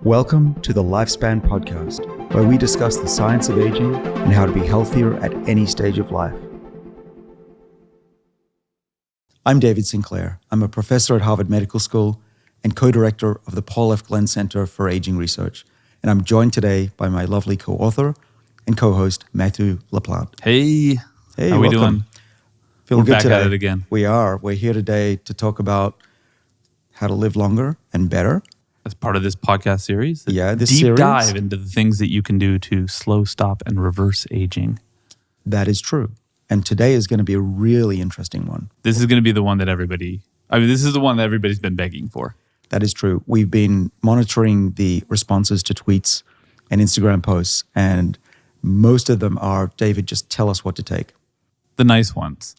Welcome to the Lifespan Podcast, where we discuss the science of aging and how to be healthier at any stage of life. I'm David Sinclair. I'm a professor at Harvard Medical School and co-director of the Paul F. Glenn Center for Aging Research. And I'm joined today by my lovely co-author and co-host, Matthew LaPlante. Hey, how we doing? Feeling We're good back today. at it again. We are. We're here today to talk about how to live longer and better. As part of this podcast series. This deep series. dive into the things that you can do to slow, stop, and reverse aging. That is true. And today is going to be a really interesting one. This is going to be the one that this is the one that everybody's been begging for. That is true. We've been monitoring the responses to tweets and Instagram posts, and most of them are, David, just tell us what to take. The nice ones.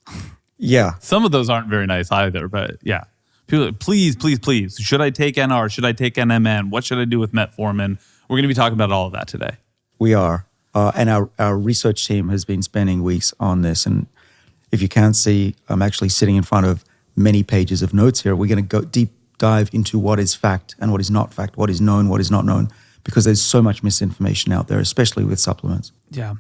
Yeah. Some of those aren't very nice either, but yeah. People are like, please. Should I take NR? Should I take NMN? What should I do with metformin? We're going to be talking about all of that today. We are. And our research team has been spending weeks on this. And if you can't see, I'm actually sitting in front of many pages of notes here. We're going to go deep dive into what is fact and what is not fact, what is known, what is not known, because there's so much misinformation out there, especially with supplements. Yeah.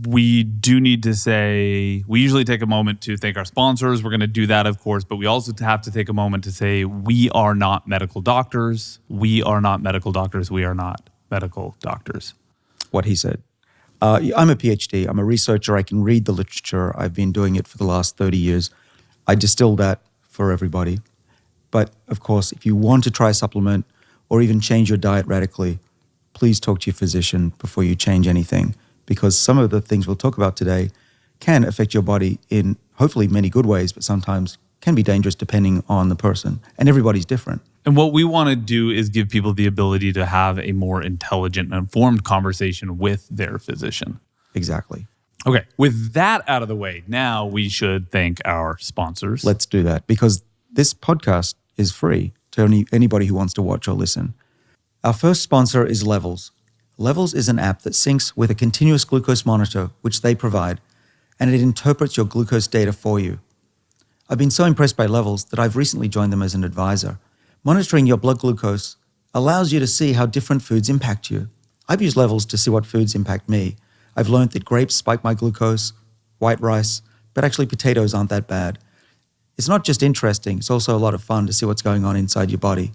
We do need to say, we usually take a moment to thank our sponsors. We're going to do that, of course, but we also have to take a moment to say we are not medical doctors. We are not medical doctors. We are not medical doctors. What he said. I'm a PhD. I'm a researcher. I can read the literature. I've been doing it for the last 30 years. I distill that for everybody. But of course, if you want to try a supplement or even change your diet radically, please talk to your physician before you change anything, because some of the things we'll talk about today can affect your body in hopefully many good ways, but sometimes can be dangerous depending on the person. And everybody's different. And what we want to do is give people the ability to have a more intelligent and informed conversation with their physician. Exactly. Okay, with that out of the way, now we should thank our sponsors. Let's do that, because this podcast is free to anybody who wants to watch or listen. Our first sponsor is Levels. Levels is an app that syncs with a continuous glucose monitor, which they provide, and it interprets your glucose data for you. I've been so impressed by Levels that I've recently joined them as an advisor. Monitoring your blood glucose allows you to see how different foods impact you. I've used Levels to see what foods impact me. I've learned that grapes spike my glucose, white rice, but actually potatoes aren't that bad. It's not just interesting, it's also a lot of fun to see what's going on inside your body.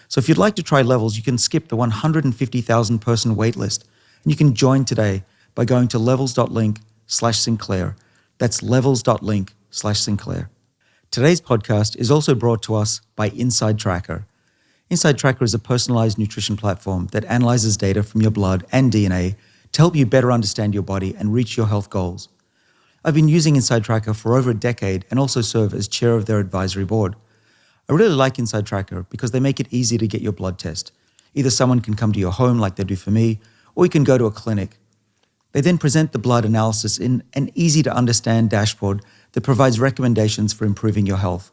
So if you'd like to try Levels, you can skip the 150,000 person waitlist, and you can join today by going to levels.link/Sinclair. That's levels.link/Sinclair. Today's podcast is also brought to us by Inside Tracker. Inside Tracker is a personalized nutrition platform that analyzes data from your blood and DNA to help you better understand your body and reach your health goals. I've been using Inside Tracker for over a decade and also serve as chair of their advisory board. I really like Inside Tracker because they make it easy to get your blood test. Either someone can come to your home like they do for me, or you can go to a clinic. They then present the blood analysis in an easy-to-understand dashboard that provides recommendations for improving your health.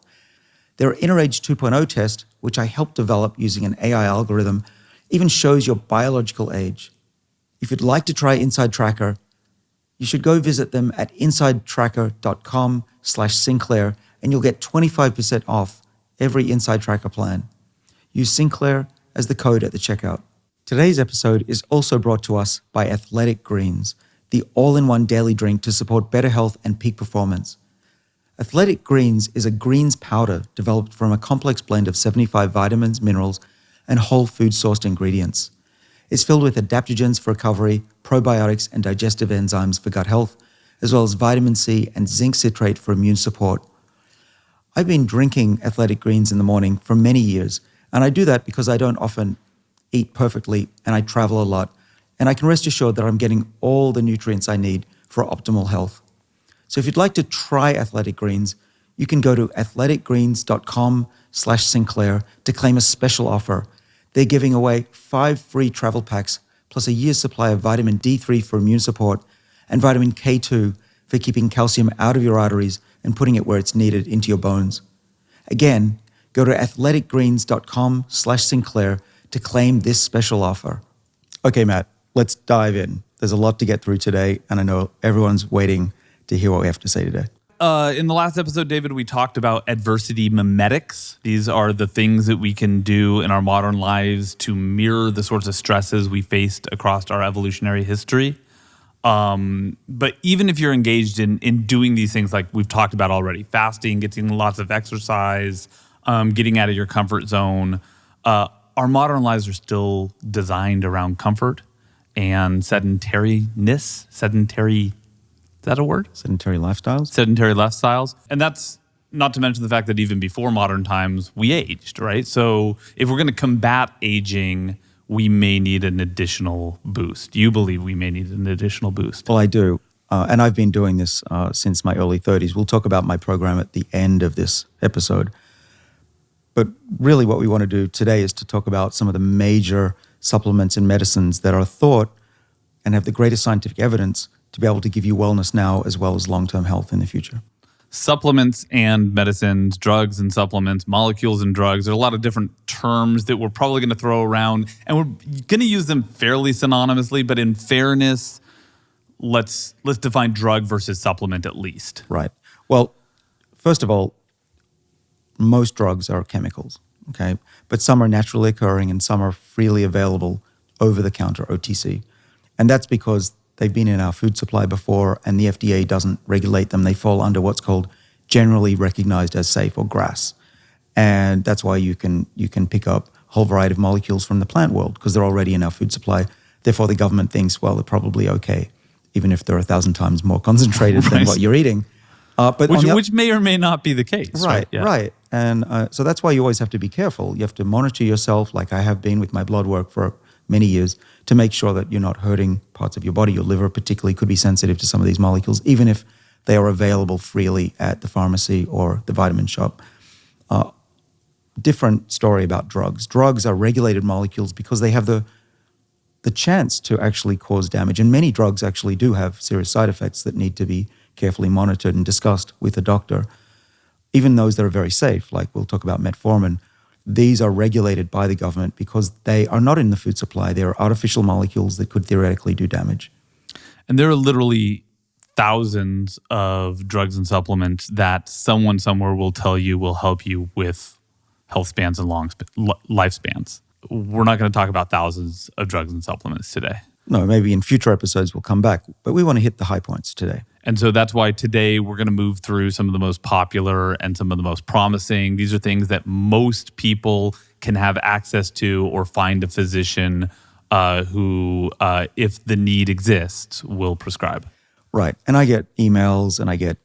Their InnerAge 2.0 test, which I helped develop using an AI algorithm, even shows your biological age. If you'd like to try Inside Tracker, you should go visit them at insidetracker.com/Sinclair, and you'll get 25% off every Inside Tracker plan. Use Sinclair as the code at the checkout. Today's episode is also brought to us by Athletic Greens, the all-in-one daily drink to support better health and peak performance. Athletic Greens is a greens powder developed from a complex blend of 75 vitamins, minerals, and whole food-sourced ingredients. It's filled with adaptogens for recovery, probiotics and digestive enzymes for gut health, as well as vitamin C and zinc citrate for immune support. I've been drinking Athletic Greens in the morning for many years, and I do that because I don't often eat perfectly and I travel a lot, and I can rest assured that I'm getting all the nutrients I need for optimal health. So if you'd like to try Athletic Greens, you can go to athleticgreens.com/Sinclair to claim a special offer. They're giving away 5 free travel packs, plus a year's supply of vitamin D3 for immune support and vitamin K2 for keeping calcium out of your arteries and putting it where it's needed into your bones. Again, go to athleticgreens.com/Sinclair to claim this special offer. Okay, Matt, let's dive in. There's a lot to get through today, and I know everyone's waiting to hear what we have to say today. In the last episode, David, we talked about adversity mimetics. These are the things that we can do in our modern lives to mirror the sorts of stresses we faced across our evolutionary history. But even if you're engaged in doing these things like we've talked about already, fasting, getting lots of exercise, getting out of your comfort zone, our modern lives are still designed around comfort and sedentariness. Sedentary, is that a word? Sedentary lifestyles. Sedentary lifestyles. And that's not to mention the fact that even before modern times, we aged, right? So if we're going to combat aging, we may need an additional boost. Do you believe we may need an additional boost? Well, I do. And I've been doing this since my early 30s. We'll talk about my program at the end of this episode. But really what we want to do today is to talk about some of the major supplements and medicines that are thought and have the greatest scientific evidence to be able to give you wellness now as well as long-term health in the future. Supplements and medicines, drugs and supplements, molecules and drugs. There are a lot of different terms that we're probably going to throw around, and we're going to use them fairly synonymously, but in fairness, let's define drug versus supplement at least. Right. Well, first of all, most drugs are chemicals, okay? But some are naturally occurring and some are freely available over-the-counter, OTC. And that's because they've been in our food supply before and the FDA doesn't regulate them. They fall under what's called generally recognized as safe, or GRAS. And that's why you can pick up a whole variety of molecules from the plant world because they're already in our food supply. Therefore, the government thinks, well, they're probably okay, even if they're 1,000 times more concentrated than what you're eating. But which may or may not be the case. Right, Yeah. right. And so that's why you always have to be careful. You have to monitor yourself, like I have been with my blood work for many years, to make sure that you're not hurting parts of your body. Your liver particularly could be sensitive to some of these molecules, even if they are available freely at the pharmacy or the vitamin shop. Different story about drugs. Drugs are regulated molecules because they have the chance to actually cause damage. And many drugs actually do have serious side effects that need to be carefully monitored and discussed with a doctor. Even those that are very safe, like we'll talk about metformin, these are regulated by the government because they are not in the food supply. They are artificial molecules that could theoretically do damage. And there are literally thousands of drugs and supplements that someone somewhere will tell you will help you with health spans and lifespans. We're not going to talk about thousands of drugs and supplements today. No, maybe in future episodes we'll come back, but we want to hit the high points today. And so that's why today we're going to move through some of the most popular and some of the most promising. These are things that most people can have access to or find a physician who, if the need exists, will prescribe. Right. And I get emails and I get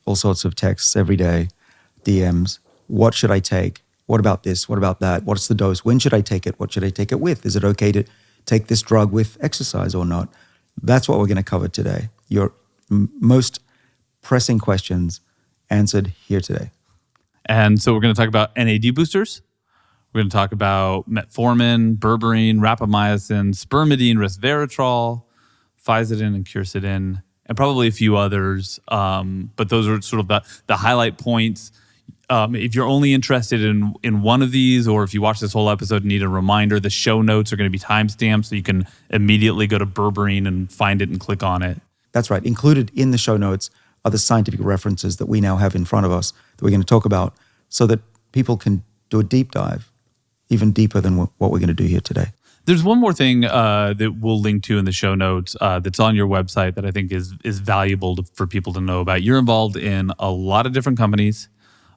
all sorts of texts every day, DMs. What should I take? What about this? What about that? What's the dose? When should I take it? What should I take it with? Is it okay to take this drug with exercise or not? That's what we're going to cover today. Your most pressing questions answered here today. And so we're going to talk about NAD boosters. We're going to talk about metformin, berberine, rapamycin, spermidine, resveratrol, Physidin, and quercetin, and probably a few others. But those are sort of the highlight points. If you're only interested in one of these, or if you watch this whole episode and need a reminder, the show notes are going to be timestamped so you can immediately go to berberine and find it and click on it. That's right. Included in the show notes are the scientific references that we now have in front of us that we're going to talk about so that people can do a deep dive, even deeper than what we're going to do here today. There's one more thing that we'll link to in the show notes that's on your website that I think is valuable for people to know about. You're involved in a lot of different companies.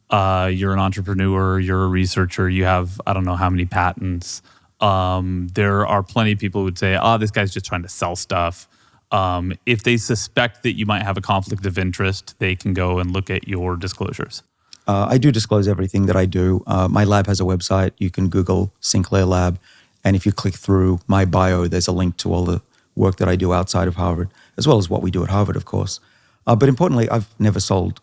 You're an entrepreneur, you're a researcher, you have, I don't know how many patents. There are plenty of people who would say, this guy's just trying to sell stuff. If they suspect that you might have a conflict of interest, they can go and look at your disclosures. I do disclose everything that I do. My lab has a website. You can Google Sinclair Lab. And if you click through my bio, there's a link to all the work that I do outside of Harvard, as well as what we do at Harvard, of course. But importantly, I've never sold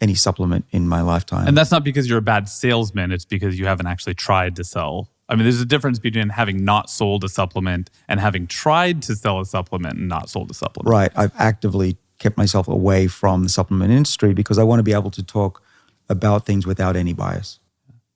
any supplement in my lifetime. And that's not because you're a bad salesman. It's because you haven't actually tried to sell. I mean, there's a difference between having not sold a supplement and having tried to sell a supplement and not sold a supplement. Right. I've actively kept myself away from the supplement industry because I want to be able to talk about things without any bias.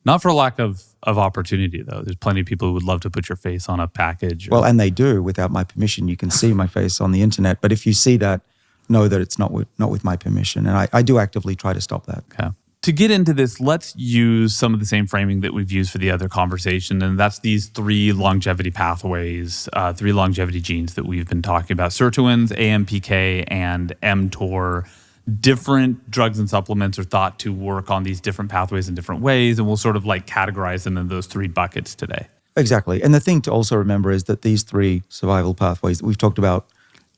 Not for lack of opportunity, though. There's plenty of people who would love to put your face on a package. Well, and they do without my permission. You can see my face on the internet. But if you see that, know that it's not with my permission. And I do actively try to stop that. Okay. To get into this, let's use some of the same framing that we've used for the other conversation, and that's these 3 longevity pathways, 3 longevity genes that we've been talking about: sirtuins, AMPK, and mTOR. Different drugs and supplements are thought to work on these different pathways in different ways, and we'll sort of like categorize them in those 3 buckets today. Exactly. And the thing to also remember is that these 3 survival pathways that we've talked about,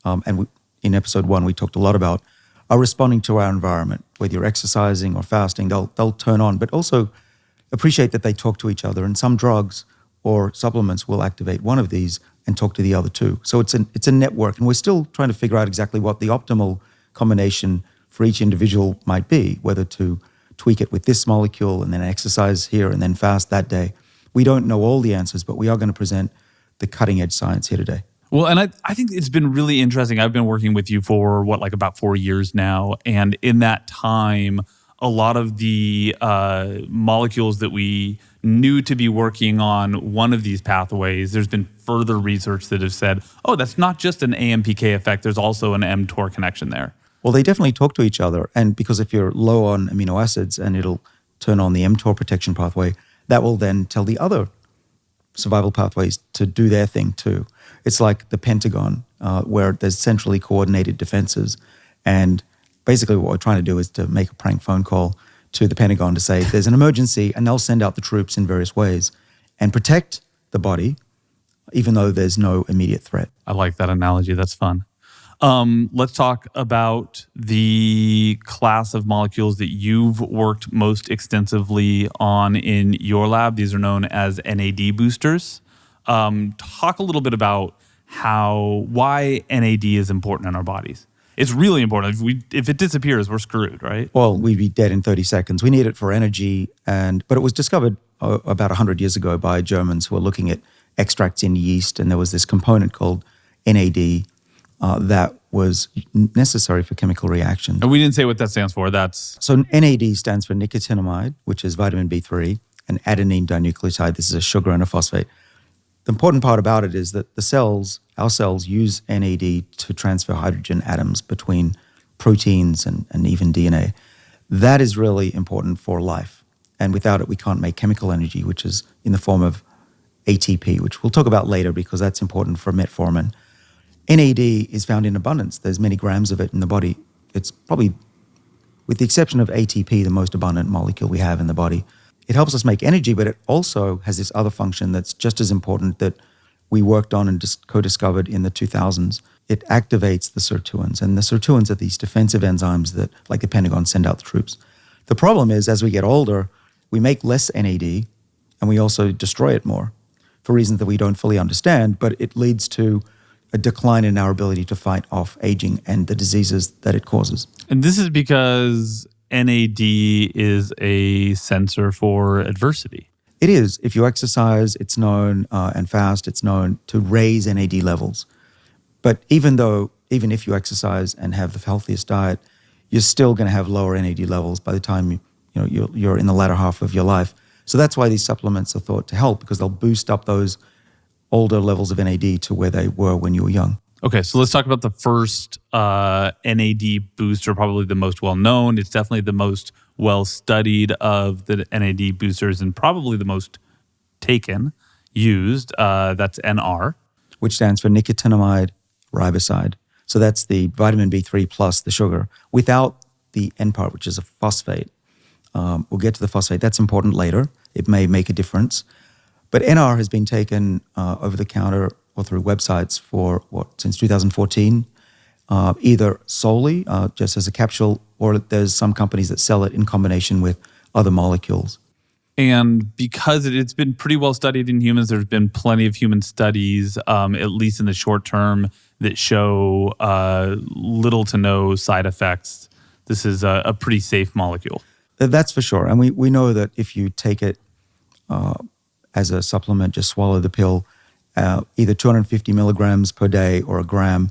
in episode 1 we talked a lot about, are responding to our environment. Whether you're exercising or fasting, they'll turn on, but also appreciate that they talk to each other. And some drugs or supplements will activate one of these and talk to the other 2. So it's a network, and we're still trying to figure out exactly what the optimal combination for each individual might be, whether to tweak it with this molecule and then exercise here and then fast that day. We don't know all the answers, but we are going to present the cutting edge science here today. Well, and I think it's been really interesting. I've been working with you for about 4 years now. And in that time, a lot of the molecules that we knew to be working on one of these pathways, there's been further research that have said, oh, that's not just an AMPK effect. There's also an mTOR connection there. Well, they definitely talk to each other. And because if you're low on amino acids and it'll turn on the mTOR protection pathway, that will then tell the other survival pathways to do their thing too. It's like the Pentagon, where there's centrally coordinated defenses. And basically what we're trying to do is to make a prank phone call to the Pentagon to say there's an emergency, and they'll send out the troops in various ways and protect the body, even though there's no immediate threat. I like that analogy. That's fun. Let's talk about the class of molecules that you've worked most extensively on in your lab. These are known as NAD boosters. Talk a little bit about why NAD is important in our bodies. It's really important. If it disappears, we're screwed, right? Well, we'd be dead in 30 seconds. We need it for energy, but it was discovered about 100 years ago by Germans who were looking at extracts in yeast, and there was this component called NAD that was necessary for chemical reactions. And we didn't say what that stands for. So NAD stands for nicotinamide, which is vitamin B3, and adenine dinucleotide. This is a sugar and a phosphate. The important part about it is that our cells use NAD to transfer hydrogen atoms between proteins and even DNA. That is really important for life. And without it, we can't make chemical energy, which is in the form of ATP, which we'll talk about later because that's important for metformin. NAD is found in abundance. There's many grams of it in the body. It's probably, with the exception of ATP, the most abundant molecule we have in the body. It helps us make energy, but it also has this other function that's just as important that we worked on and co-discovered in the 2000s. It activates the sirtuins, and the sirtuins are these defensive enzymes that, like the Pentagon, send out the troops. The problem is, as we get older, we make less NAD, and we also destroy it more for reasons that we don't fully understand, but it leads to a decline in our ability to fight off aging and the diseases that it causes. And this is because NAD is a sensor for adversity. It is. If you exercise, it's known, and fast, it's known to raise NAD levels. But even if you exercise and have the healthiest diet, you're still going to have lower NAD levels by the time you're in the latter half of your life. So that's why these supplements are thought to help, because they'll boost up those older levels of NAD to where they were when you were young. Okay, so let's talk about the first NAD booster, probably the most well-known. It's definitely the most well-studied of the NAD boosters and probably the most used. That's NR. Which stands for nicotinamide riboside. So that's the vitamin B3 plus the sugar without the N part, which is a phosphate. We'll get to the phosphate. That's important later. It may make a difference. But NR has been taken over the counter or through websites since 2014, either solely, just as a capsule, or there's some companies that sell it in combination with other molecules. And because it's been pretty well studied in humans, there's been plenty of human studies, at least in the short term, that show little to no side effects. This is a pretty safe molecule. That's for sure. And we know that if you take it as a supplement, just swallow the pill, either 250 milligrams per day or a gram,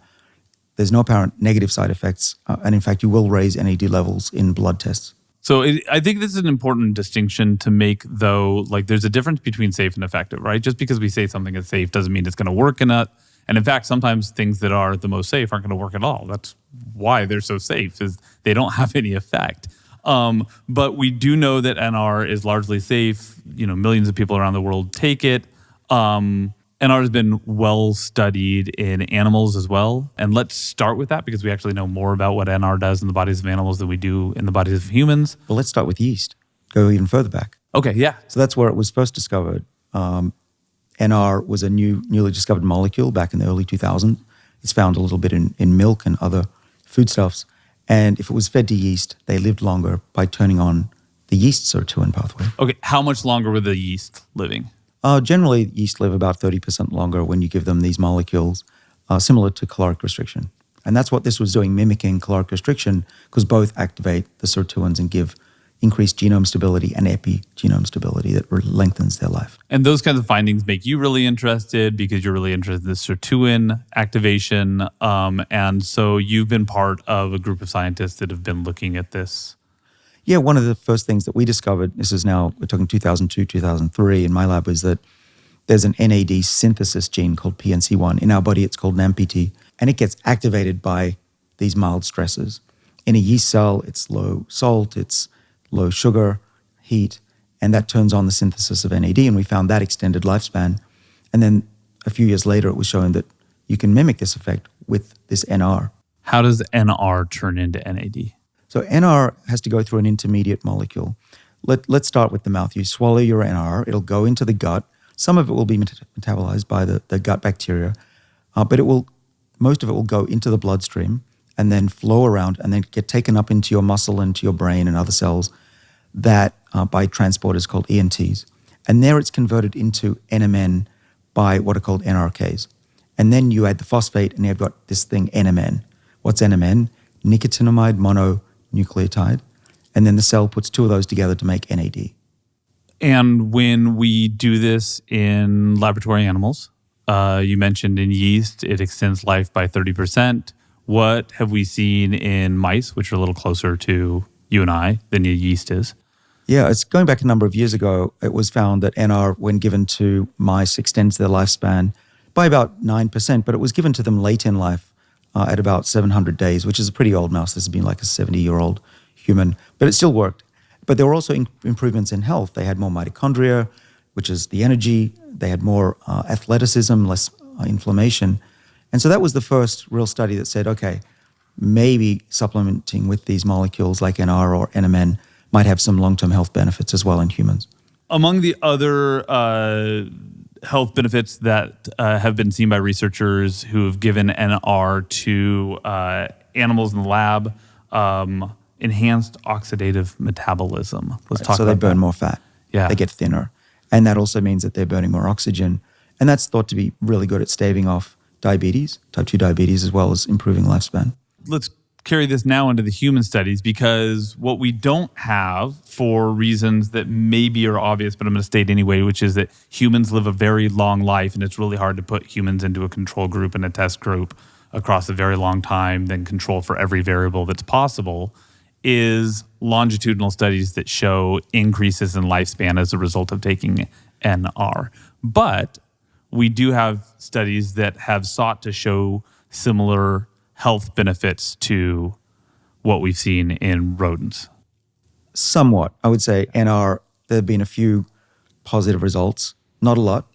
there's no apparent negative side effects. And in fact, you will raise NAD levels in blood tests. So I think this is an important distinction to make, though. Like, there's a difference between safe and effective, right? Just because we say something is safe doesn't mean it's going to work in it. And in fact, sometimes things that are the most safe aren't going to work at all. That's why they're so safe, is they don't have any effect. But we do know that NR is largely safe. Millions of people around the world take it. NR has been well studied in animals as well. And let's start with that because we actually know more about what NR does in the bodies of animals than we do in the bodies of humans. Well, let's start with yeast. Go even further back. Okay, yeah. So that's where it was first discovered. NR was a newly discovered molecule back in the early 2000s. It's found a little bit in milk and other foodstuffs. And if it was fed to yeast, they lived longer by turning on the yeast sirtuin pathway. Okay, how much longer were the yeast living? Generally, yeast live about 30% longer when you give them these molecules, similar to caloric restriction. And that's what this was doing, mimicking caloric restriction, because both activate the sirtuins and give increased genome stability and epigenome stability that lengthens their life. And those kinds of findings make you really interested because you're really interested in the sirtuin activation. And so you've been part of a group of scientists that have been looking at this. Yeah, one of the first things that we discovered, this is now, we're talking 2002, 2003 in my lab, is that there's an NAD synthesis gene called PNC1. In our body, it's called NAMPT, and it gets activated by these mild stressors. In a yeast cell, it's low salt, it's low sugar, heat, and that turns on the synthesis of NAD, and we found that extended lifespan. And then a few years later, it was shown that you can mimic this effect with this NR. How does NR turn into NAD? So NR has to go through an intermediate molecule. Let's start with the mouth. You swallow your NR, it'll go into the gut. Some of it will be metabolized by the gut bacteria, but most of it will go into the bloodstream and then flow around and then get taken up into your muscle and to your brain and other cells that by transporters called ENTs. And there it's converted into NMN by what are called NRKs. And then you add the phosphate and you've got this thing NMN. What's NMN? Nicotinamide mononucleotide. And then the cell puts two of those together to make NAD. And when we do this in laboratory animals, you mentioned in yeast, it extends life by 30%. What have we seen in mice, which are a little closer to you and I than your yeast is? Yeah, it's going back a number of years ago. It was found that NR, when given to mice, extends their lifespan by about 9%, but it was given to them late in life at about 700 days, which is a pretty old mouse. This has been like a 70-year-old human, but it still worked. But there were also improvements in health. They had more mitochondria, which is the energy. They had more athleticism, less inflammation. And so that was the first real study that said, okay, maybe supplementing with these molecules like NR or NMN might have some long-term health benefits as well in humans. Among the other health benefits that have been seen by researchers who have given NR to animals in the lab, enhanced oxidative metabolism. Let's talk about that. So they burn more fat. Yeah. They get thinner. And that also means that they're burning more oxygen. And that's thought to be really good at staving off diabetes, type 2 diabetes, as well as improving lifespan. Let's carry this now into the human studies, because what we don't have, for reasons that maybe are obvious, but I'm going to state anyway, which is that humans live a very long life, and it's really hard to put humans into a control group and a test group across a very long time, then control for every variable that's possible, is longitudinal studies that show increases in lifespan as a result of taking NR. But we do have studies that have sought to show similar health benefits to what we've seen in rodents. Somewhat. I would say NR, there have been a few positive results, not a lot.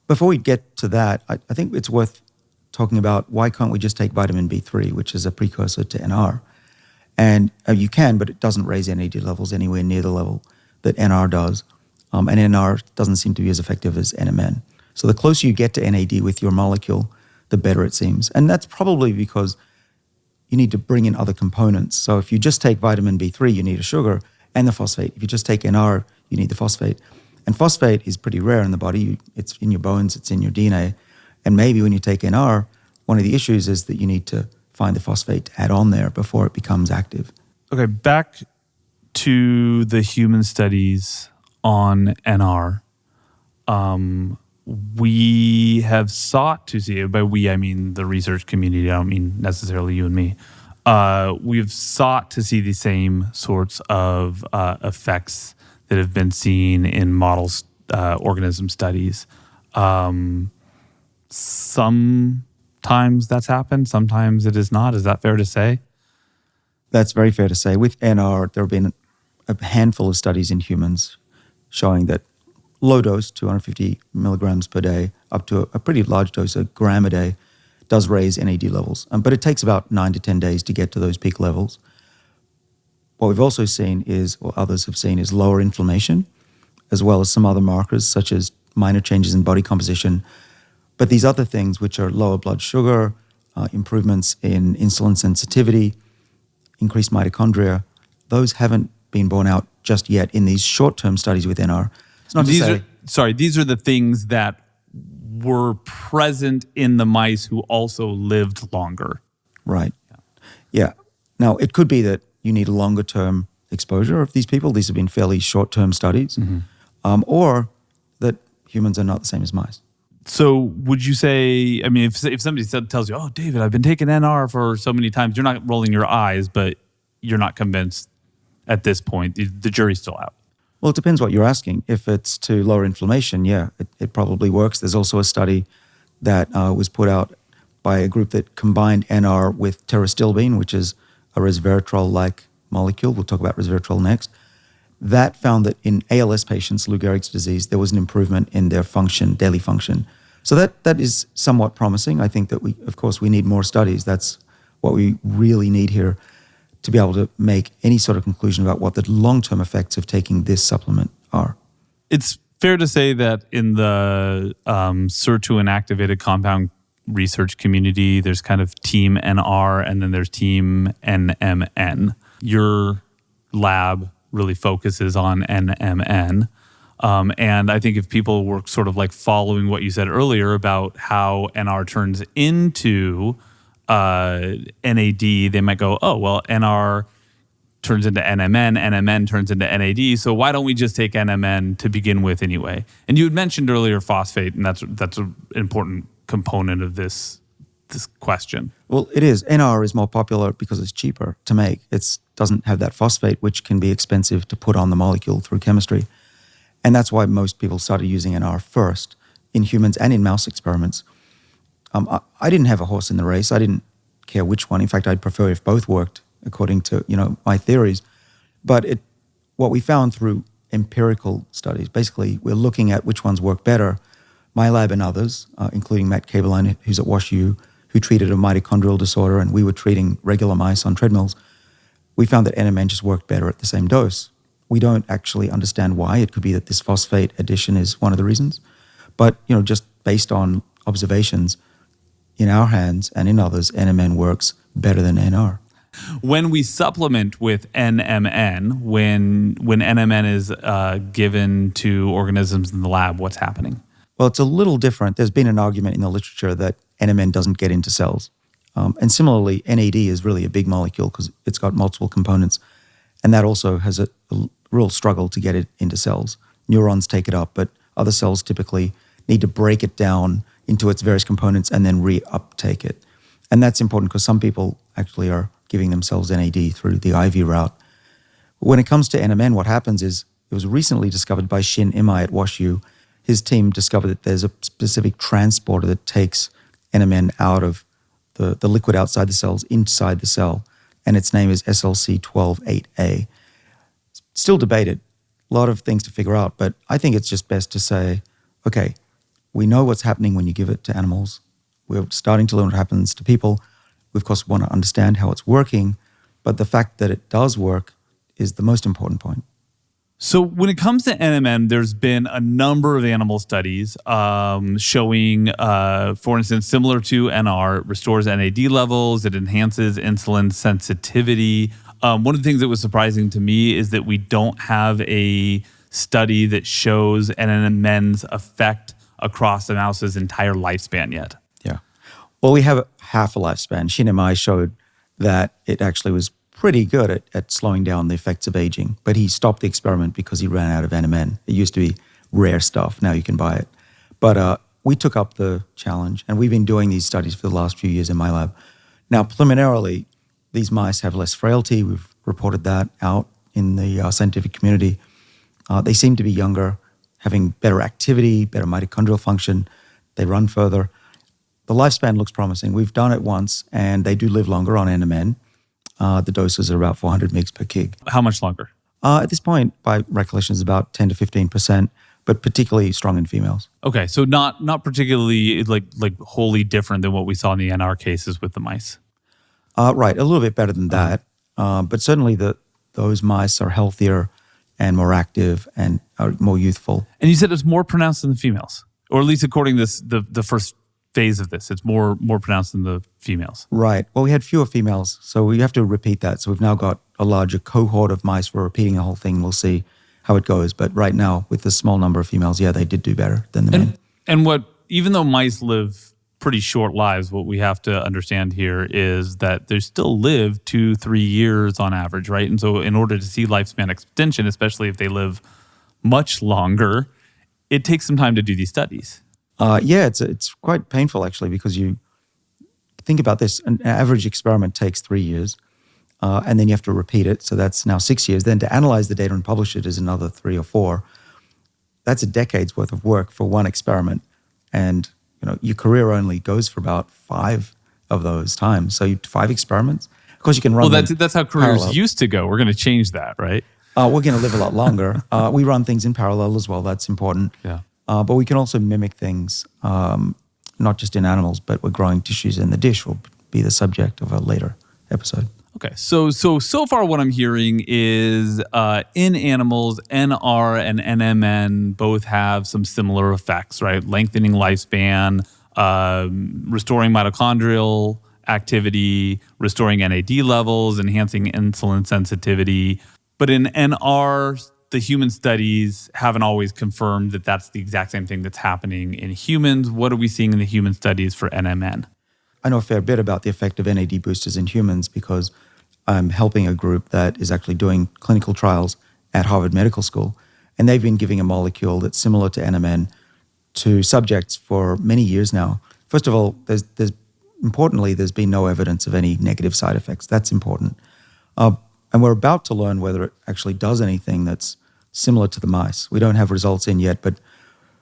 Before we get to that, I think it's worth talking about why can't we just take vitamin B3, which is a precursor to NR. And you can, but it doesn't raise NAD levels anywhere near the level that NR does. And NR doesn't seem to be as effective as NMN. So the closer you get to NAD with your molecule, the better it seems. And that's probably because you need to bring in other components. So if you just take vitamin B3, you need a sugar and the phosphate. If you just take NR, you need the phosphate. And phosphate is pretty rare in the body. It's in your bones, it's in your DNA. And maybe when you take NR, one of the issues is that you need to find the phosphate to add on there before it becomes active. Okay, back to the human studies on NR. We have sought to see, by we I mean the research community, I don't mean necessarily you and me. We've sought to see the same sorts of effects that have been seen in model organism studies. Some Sometimes that's happened. Sometimes it is not. Is that fair to say? That's very fair to say. With NR, there have been a handful of studies in humans showing that low dose, 250 milligrams per day, up to a pretty large dose, a gram a day, does raise NAD levels. But it takes about 9 to 10 days to get to those peak levels. What we've also seen is, or others have seen, is lower inflammation, as well as some other markers such as minor changes in body composition. But these other things, which are lower blood sugar, improvements in insulin sensitivity, increased mitochondria, those haven't been borne out just yet in these short-term studies with NR. It's not to say, these are the things that were present in the mice who also lived longer. Right. Yeah. Now, it could be that you need a longer-term exposure of these people. These have been fairly short-term studies. Or that humans are not the same as mice. So would you say, I mean, if somebody tells you, oh, David, I've been taking NR for so many times, you're not rolling your eyes, but you're not convinced at this point. The jury's still out. Well, it depends what you're asking. If it's to lower inflammation, yeah, it probably works. There's also a study that was put out by a group that combined NR with terostilbene, which is a resveratrol-like molecule. We'll talk about resveratrol next. That found that in ALS patients, Lou Gehrig's disease, there was an improvement in their function, daily function. So that is somewhat promising. I think that we need more studies. That's what we really need here to be able to make any sort of conclusion about what the long-term effects of taking this supplement are. It's fair to say that in the SIR2 inactivated compound research community, there's kind of team NR and then there's team NMN. Your lab really focuses on NMN. And I think if people were sort of like following what you said earlier about how NR turns into NAD, they might go, oh, well, NR turns into NMN, NMN turns into NAD, so why don't we just take NMN to begin with anyway? And you had mentioned earlier phosphate, and that's an important component of this question. Well, it is. NR is more popular because it's cheaper to make. It doesn't have that phosphate, which can be expensive to put on the molecule through chemistry. And that's why most people started using NR first in humans and in mouse experiments. I didn't have a horse in the race. I didn't care which one. In fact, I'd prefer if both worked according to my theories. But what we found through empirical studies, basically we're looking at which ones work better. My lab and others, including Matt Kaberlein, who's at WashU, who treated a mitochondrial disorder, and we were treating regular mice on treadmills, we found that NMN just worked better at the same dose. We don't actually understand why. It could be that this phosphate addition is one of the reasons. But, just based on observations in our hands and in others, NMN works better than NR. When we supplement with NMN, when NMN is given to organisms in the lab, what's happening? Well, it's a little different. There's been an argument in the literature that NMN doesn't get into cells. And similarly, NAD is really a big molecule because it's got multiple components. And that also has a real struggle to get it into cells. Neurons take it up, but other cells typically need to break it down into its various components and then re-uptake it. And that's important because some people actually are giving themselves NAD through the IV route. When it comes to NMN, what happens is it was recently discovered by Shin Imai at WashU. His team discovered that there's a specific transporter that takes NMN out of the liquid outside the cells inside the cell, and its name is SLC12-8A. Still debated, a lot of things to figure out, but I think it's just best to say, okay, we know what's happening when you give it to animals. We're starting to learn what happens to people. We, of course, want to understand how it's working, but the fact that it does work is the most important point. So when it comes to NMN, there's been a number of animal studies showing, for instance, similar to NR, it restores NAD levels, it enhances insulin sensitivity. One of the things that was surprising to me is that we don't have a study that shows NMN's effect across the mouse's entire lifespan yet. Yeah. Well, we have half a lifespan. Shin Imai showed that it actually was pretty good at slowing down the effects of aging, but he stopped the experiment because he ran out of NMN. It used to be rare stuff. Now you can buy it. But we took up the challenge, and we've been doing these studies for the last few years in my lab. Now, preliminarily, these mice have less frailty. We've reported that out in the scientific community. They seem to be younger, having better activity, better mitochondrial function. They run further. the lifespan looks promising. We've done it once, and they do live longer on NMN. The doses are about 400 mg per kg. How much longer? At this point, by recollection, is about 10 to 15%, but particularly strong in females. Okay, so not particularly like wholly different than what we saw in the NR cases with the mice. Right, a little bit better than that, but certainly those mice are healthier and more active and are more youthful. And you said it's more pronounced in the females, or at least according to the first phase of this, it's more pronounced in the females. Right. Well, we had fewer females, so we have to repeat that. So we've now got a larger cohort of mice. We're repeating the whole thing. We'll see how it goes. But right now, with the small number of females, yeah, they did do better than the men. And even though mice live pretty short lives, what we have to understand here is that they still live 2-3 years on average, right? And so in order to see lifespan extension, especially if they live much longer, it takes some time to do these studies. Yeah, it's quite painful actually, because you think about this, an average experiment takes 3 years, and then you have to repeat it. So that's now 6 years. Then to analyze the data and publish it is another 3 or 4. That's a decade's worth of work for one experiment. And your career only goes for about 5 of those times. So 5 experiments. Of course, you can run. Well, that's how careers parallel. used to go. We're going to change that, right? We're going to live a lot longer. We run things in parallel as well. That's important. Yeah. But we can also mimic things, not just in animals, but we're growing tissues in the dish will be the subject of a later episode. Okay, so far what I'm hearing is in animals, NR and NMN both have some similar effects, right? Lengthening lifespan, restoring mitochondrial activity, restoring NAD levels, enhancing insulin sensitivity. But in NR, the human studies haven't always confirmed that that's the exact same thing that's happening in humans. What are we seeing in the human studies for NMN? I know a fair bit about the effect of NAD boosters in humans because I'm helping a group that is actually doing clinical trials at Harvard Medical School. And they've been giving a molecule that's similar to NMN to subjects for many years now. First of all, importantly, there's been no evidence of any negative side effects. That's important. And we're about to learn whether it actually does anything that's similar to the mice. We don't have results in yet, but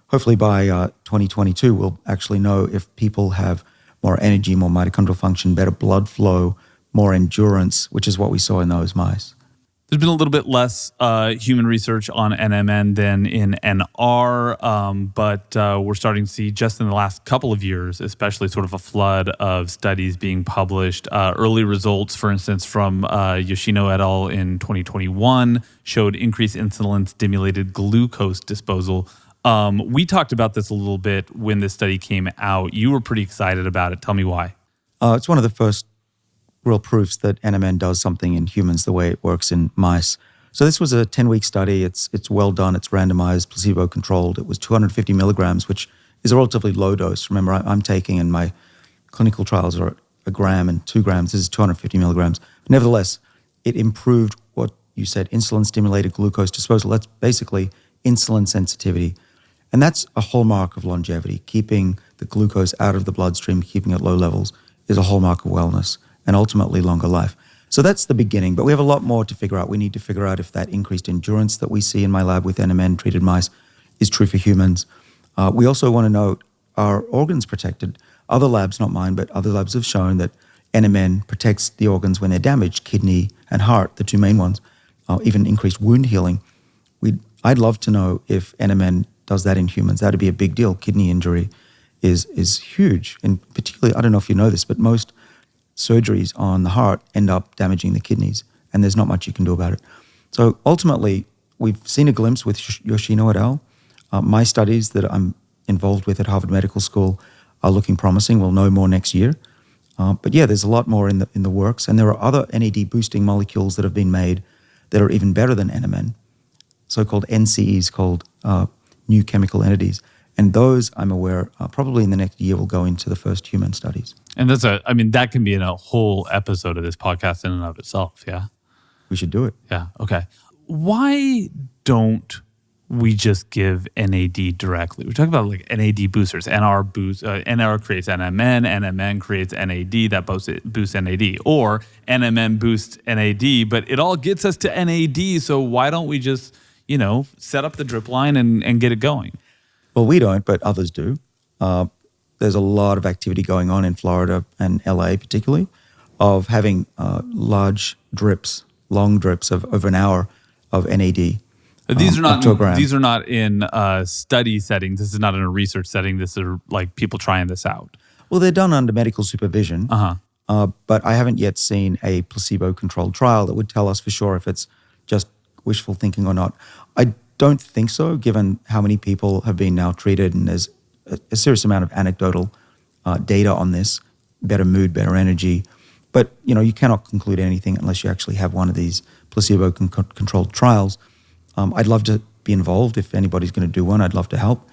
hopefully by 2022, we'll actually know if people have more energy, more mitochondrial function, better blood flow, more endurance, which is what we saw in those mice. There's been a little bit less human research on NMN than in NR, but we're starting to see just in the last couple of years, especially sort of a flood of studies being published. Early results, for instance, from Yoshino et al. In 2021 showed increased insulin-stimulated glucose disposal. We talked about this a little bit when this study came out. You were pretty excited about it. Tell me why. It's one of the first real proofs that NMN does something in humans the way it works in mice. So this was a 10-week study. It's well done. It's randomized, placebo-controlled. It was 250 milligrams, which is a relatively low dose. Remember, I'm taking, and my clinical trials are 1 gram and 2 grams. This is 250 milligrams. But nevertheless, it improved what you said, insulin-stimulated glucose disposal. That's basically insulin sensitivity. And that's a hallmark of longevity. Keeping the glucose out of the bloodstream, keeping it low levels, is a hallmark of wellness and ultimately longer life. So that's the beginning, but we have a lot more to figure out. We need to figure out if that increased endurance that we see in my lab with NMN-treated mice is true for humans. We also want to know, are organs protected? Other labs, not mine, but other labs have shown that NMN protects the organs when they're damaged, kidney and heart, the 2 main ones, even increased wound healing. I'd love to know if NMN does that in humans. That'd be a big deal. Kidney injury is huge. And particularly, I don't know if you know this, but most surgeries on the heart end up damaging the kidneys, and there's not much you can do about it. So ultimately, we've seen a glimpse with Yoshino et al. My studies that I'm involved with at Harvard Medical School are looking promising. We'll know more next year. But yeah, there's a lot more in the works, and there are other NAD boosting molecules that have been made that are even better than NMN, so-called NCEs, called new chemical entities. And those, I'm aware, probably in the next year will go into the first human studies. And that can be in a whole episode of this podcast in and of itself, yeah? We should do it. Yeah, okay. Why don't we just give NAD directly? We're talking about like NAD boosters. NR creates NMN, NMN creates NAD, that boosts NAD. Or NMN boosts NAD, but it all gets us to NAD, so why don't we just, set up the drip line and get it going? Well, we don't, but others do. there's a lot of activity going on in Florida and LA particularly, of having large drips, long drips of over an hour of NAD. These are up to a gram. these are not in study settings. This is not in a research setting. This are like people trying this out. Well, they're done under medical supervision, but I haven't yet seen a placebo-controlled trial that would tell us for sure if it's just wishful thinking or not. I don't think so, given how many people have been now treated, and there's a serious amount of anecdotal data on this, better mood, better energy. But, you cannot conclude anything unless you actually have one of these placebo-controlled trials. I'd love to be involved. If anybody's going to do one, I'd love to help.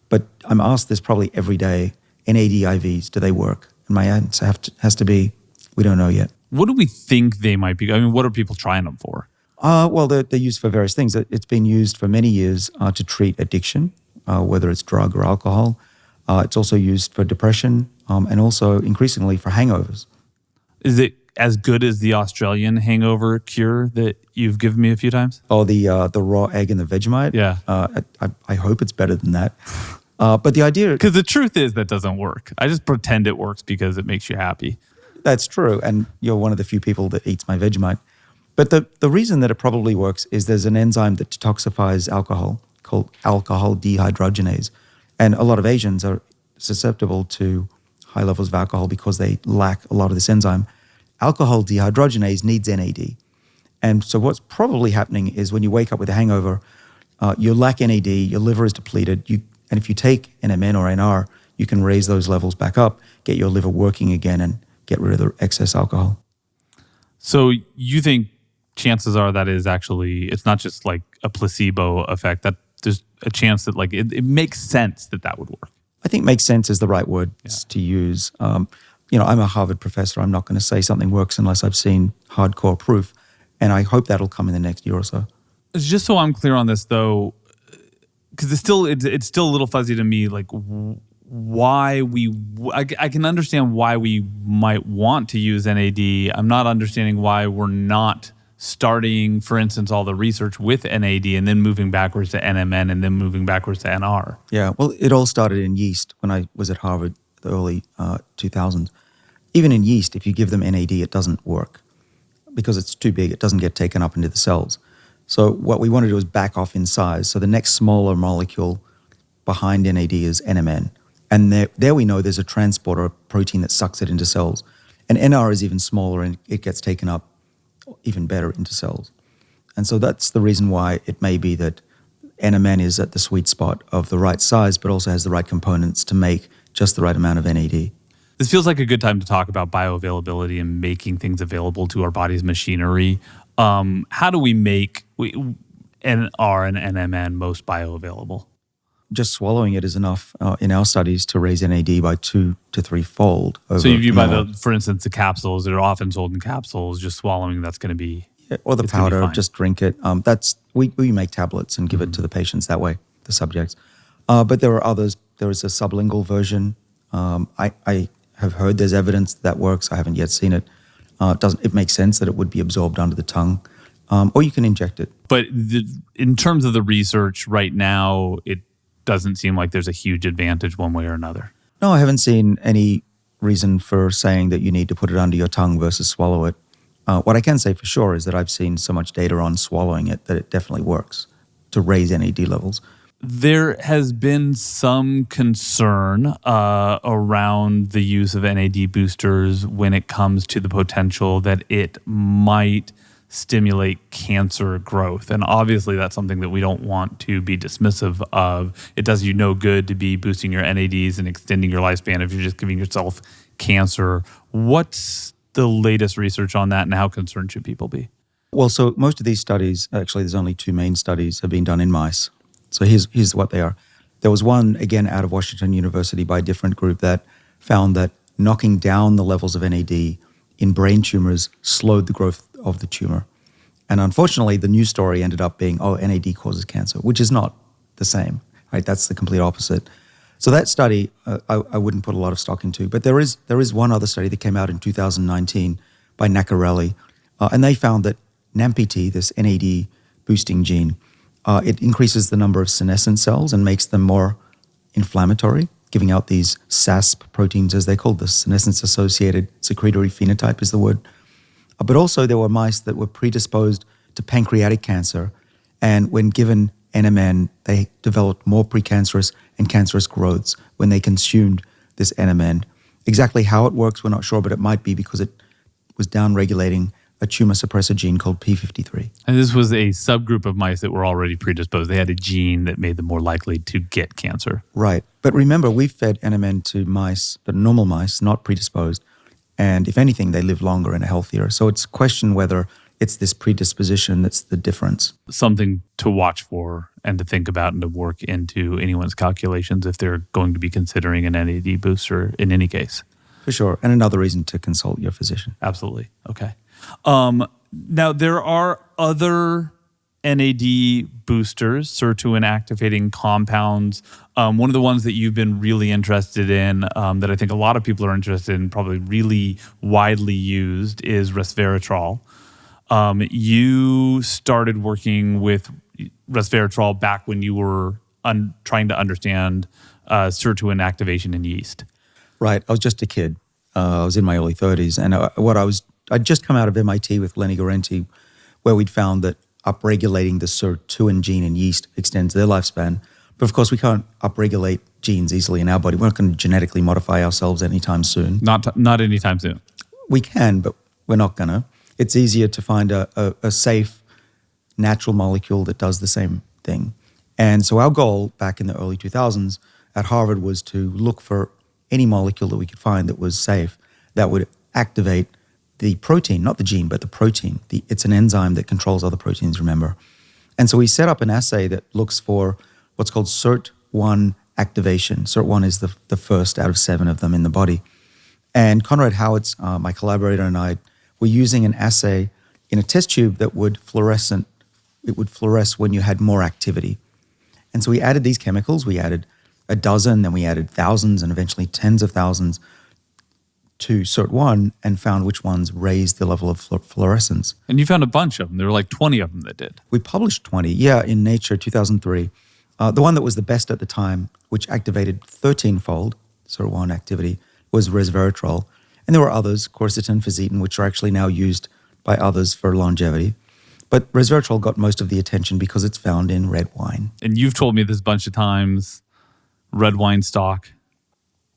But I'm asked this probably every day, NAD IVs, do they work? And my answer has to be, we don't know yet. What do we think they might be? I mean, what are people trying them for? Well, they're used for various things. It's been used for many years to treat addiction, whether it's drug or alcohol. It's also used for depression and also increasingly for hangovers. Is it as good as the Australian hangover cure that you've given me a few times? Oh, the raw egg and the Vegemite? Yeah. I hope it's better than that. But the idea... Because the truth is that doesn't work. I just pretend it works because it makes you happy. That's true. And you're one of the few people that eats my Vegemite. But the reason that it probably works is there's an enzyme that detoxifies alcohol called alcohol dehydrogenase. And a lot of Asians are susceptible to high levels of alcohol because they lack a lot of this enzyme. Alcohol dehydrogenase needs NAD. And so what's probably happening is when you wake up with a hangover, you lack NAD, your liver is depleted, and if you take NMN or NR, you can raise those levels back up, get your liver working again, and get rid of the excess alcohol. So you think chances are that is actually, it's not just like a placebo effect, that there's a chance that like it makes sense that would work? I think makes sense is the right word to use. I'm a Harvard professor. I'm not going to say something works unless I've seen hardcore proof. And I hope that'll come in the next year or so. Just so I'm clear on this, though, because it's still a little fuzzy to me, like why I can understand why we might want to use NAD. I'm not understanding why we're not starting, for instance, all the research with NAD and then moving backwards to NMN and then moving backwards to NR. Yeah, well, it all started in yeast when I was at Harvard, the early 2000s. Even in yeast, if you give them NAD, it doesn't work because it's too big. It doesn't get taken up into the cells. So what we want to do is back off in size. So the next smaller molecule behind NAD is NMN. And there we know there's a transporter, a protein that sucks it into cells. And NR is even smaller and it gets taken up even better into cells. And so that's the reason why it may be that NMN is at the sweet spot of the right size, but also has the right components to make just the right amount of NAD. This feels like a good time to talk about bioavailability and making things available to our body's machinery. How do we make NR and NMN most bioavailable? Just swallowing it is enough in our studies to raise NAD by 2 to 3-fold. So you buy for instance, the capsules that are often sold in capsules, just swallowing, that's going to be... Yeah, or the powder, just drink it. We make tablets and give it to the patients that way, the subjects. But there are others. There is a sublingual version. I have heard there's evidence that works. I haven't yet seen it. It makes sense that it would be absorbed under the tongue. Or you can inject it. But in terms of the research right now, it doesn't seem like there's a huge advantage one way or another. No, I haven't seen any reason for saying that you need to put it under your tongue versus swallow it. What I can say for sure is that I've seen so much data on swallowing it that it definitely works to raise NAD levels. There has been some concern around the use of NAD boosters when it comes to the potential that it might stimulate cancer growth. And obviously that's something that we don't want to be dismissive of. It does you no good to be boosting your NADs and extending your lifespan if you're just giving yourself cancer. What's the latest research on that and how concerned should people be? Well, so most of these studies, actually there's only 2 main studies, have been done in mice. So here's what they are. There was one, again, out of Washington University by a different group that found that knocking down the levels of NAD in brain tumors slowed the growth of the tumor. And unfortunately, the news story ended up being, NAD causes cancer, which is not the same, right? That's the complete opposite. So that study, I wouldn't put a lot of stock into, but there is one other study that came out in 2019 by Nacarelli, and they found that NAMPT, this NAD boosting gene, it increases the number of senescent cells and makes them more inflammatory. giving out these SASP proteins, as they called, the senescence-associated secretory phenotype is the word. But also there were mice that were predisposed to pancreatic cancer, and when given NMN, they developed more precancerous and cancerous growths when they consumed this NMN. Exactly how it works, we're not sure, but it might be because it was downregulating a tumor suppressor gene called P53. And this was a subgroup of mice that were already predisposed. They had a gene that made them more likely to get cancer. Right. But remember, we fed NMN to mice, the normal mice, not predisposed. And if anything, they live longer and are healthier. So it's a question whether it's this predisposition that's the difference. Something to watch for and to think about and to work into anyone's calculations if they're going to be considering an NAD booster in any case. For sure. And another reason to consult your physician. Absolutely. Okay. Now, there are other NAD boosters, sirtuin activating compounds. One of the ones that you've been really interested in, that I think a lot of people are interested in, probably really widely used, is resveratrol. You started working with resveratrol back when you were trying to understand sirtuin activation in yeast. Right. I was just a kid. I was in my early 30s. And I'd just come out of MIT with Lenny Guarenti, where we'd found that upregulating the sirtuin gene in yeast extends their lifespan. But of course, we can't upregulate genes easily in our body. We're not going to genetically modify ourselves anytime soon. Not anytime soon. We can, but we're not going to. It's easier to find a safe, natural molecule that does the same thing. And so our goal back in the early 2000s at Harvard was to look for any molecule that we could find that was safe, that would activate the protein, not the gene, but the protein. It's an enzyme that controls other proteins, remember. And so we set up an assay that looks for what's called SIRT1 activation. SIRT1 is the first out of 7 of them in the body. And Conrad Howitz, my collaborator, and I were using an assay in a test tube that would fluoresce when you had more activity. And so we added these chemicals. We added a dozen, then we added thousands and eventually tens of thousands to SIRT1 and found which ones raised the level of fluorescence. And you found a bunch of them. There were like 20 of them that did. We published 20, in Nature, 2003. The one that was the best at the time, which activated 13-fold SIRT1 activity, was resveratrol. And there were others, quercetin, fisetin, which are actually now used by others for longevity. But resveratrol got most of the attention because it's found in red wine. And you've told me this a bunch of times, red wine stock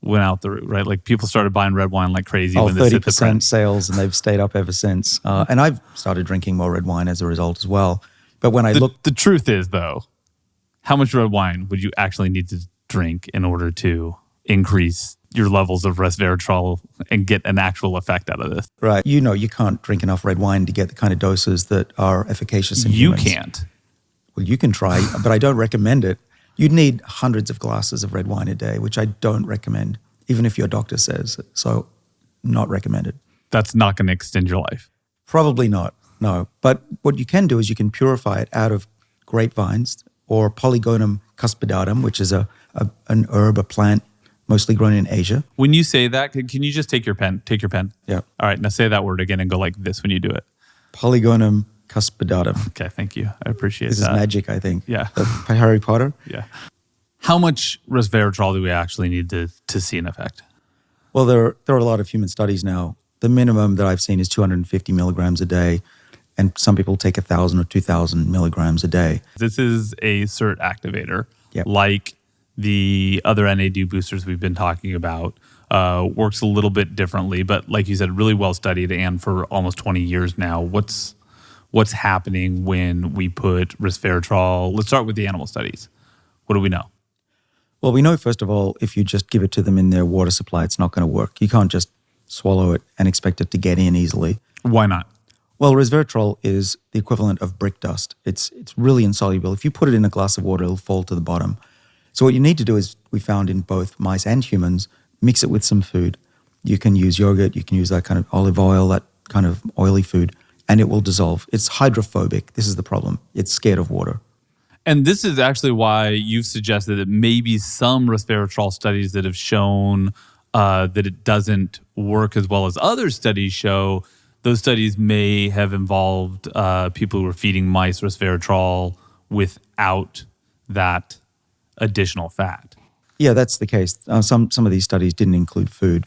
went out the roof, right? Like people started buying red wine like crazy when this hit the print. 30% sales, and they've stayed up ever since. And I've started drinking more red wine as a result as well. But when I look... The truth is, though, how much red wine would you actually need to drink in order to increase your levels of resveratrol and get an actual effect out of this? Right. You can't drink enough red wine to get the kind of doses that are efficacious in humans. You can't. Well, you can try, but I don't recommend it. You'd need hundreds of glasses of red wine a day, which I don't recommend, even if your doctor says so. Not recommended. That's not going to extend your life. Probably not, no. But what you can do is you can purify it out of grapevines or Polygonum cuspidatum, which is an herb, a plant mostly grown in Asia. When you say that, can you just take your pen? Take your pen. Yeah. All right, now say that word again and go like this when you do it. Polygonum cuspidatum. Okay, thank you. I appreciate that. This is magic, I think. Yeah. Harry Potter. Yeah. How much resveratrol do we actually need to see an effect? Well, there are a lot of human studies now. The minimum that I've seen is 250 milligrams a day, and some people take 1,000 or 2,000 milligrams a day. This is a SIRT activator, Yep. like the other NAD boosters we've been talking about. Works a little bit differently, but like you said, really well studied and for almost 20 years now. What's happening when we put resveratrol? Let's start with the animal studies. What do we know? Well, we know, first of all, if you just give it to them in their water supply, it's not going to work. You can't just swallow it and expect it to get in easily. Why not? Well, resveratrol is the equivalent of brick dust. It's really insoluble. If you put it in a glass of water, it'll fall to the bottom. So what you need to do is, we found in both mice and humans, mix it with some food. You can use yogurt, you can use that kind of olive oil, that kind of oily food, and it will dissolve. It's hydrophobic. This is the problem. It's scared of water. And this is actually why you've suggested that maybe some resveratrol studies that have shown that it doesn't work as well as other studies show, those studies may have involved people who were feeding mice resveratrol without that additional fat. Yeah, that's the case. Some of these studies didn't include food.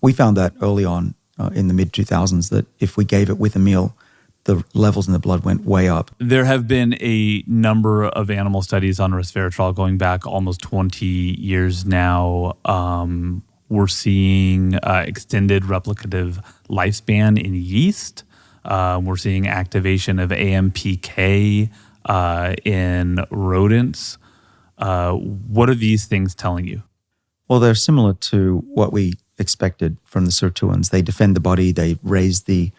We found that early on in the mid-2000s that if we gave it with a meal, the levels in the blood went way up. There have been a number of animal studies on resveratrol going back almost 20 years now. We're seeing extended replicative lifespan in yeast. We're seeing activation of AMPK in rodents. What are these things telling you? Well, they're similar to what we expected from the sirtuins. They defend the body, they raise the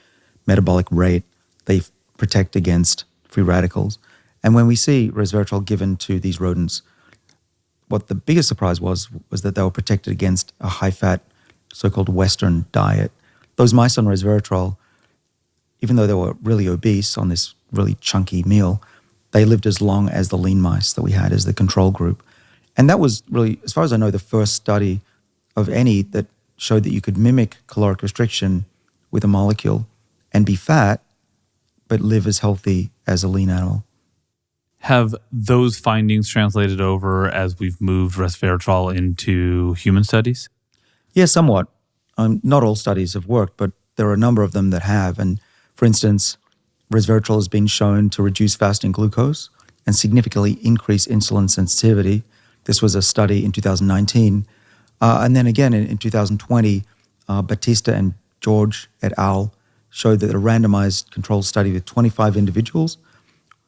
metabolic rate, they protect against free radicals. And when we see resveratrol given to these rodents, what the biggest surprise was that they were protected against a high-fat, so-called Western diet. Those mice on resveratrol, even though they were really obese on this really chunky meal, they lived as long as the lean mice that we had as the control group. And that was really, as far as I know, the first study of any that showed that you could mimic caloric restriction with a molecule and be fat, but live as healthy as a lean animal. Have those findings translated over as we've moved resveratrol into human studies? Yeah, somewhat. Not all studies have worked, but there are a number of them that have. And for instance, resveratrol has been shown to reduce fasting glucose and significantly increase insulin sensitivity. This was a study in 2019. And then again in 2020, Batista and George et al. Showed that a randomized controlled study with 25 individuals,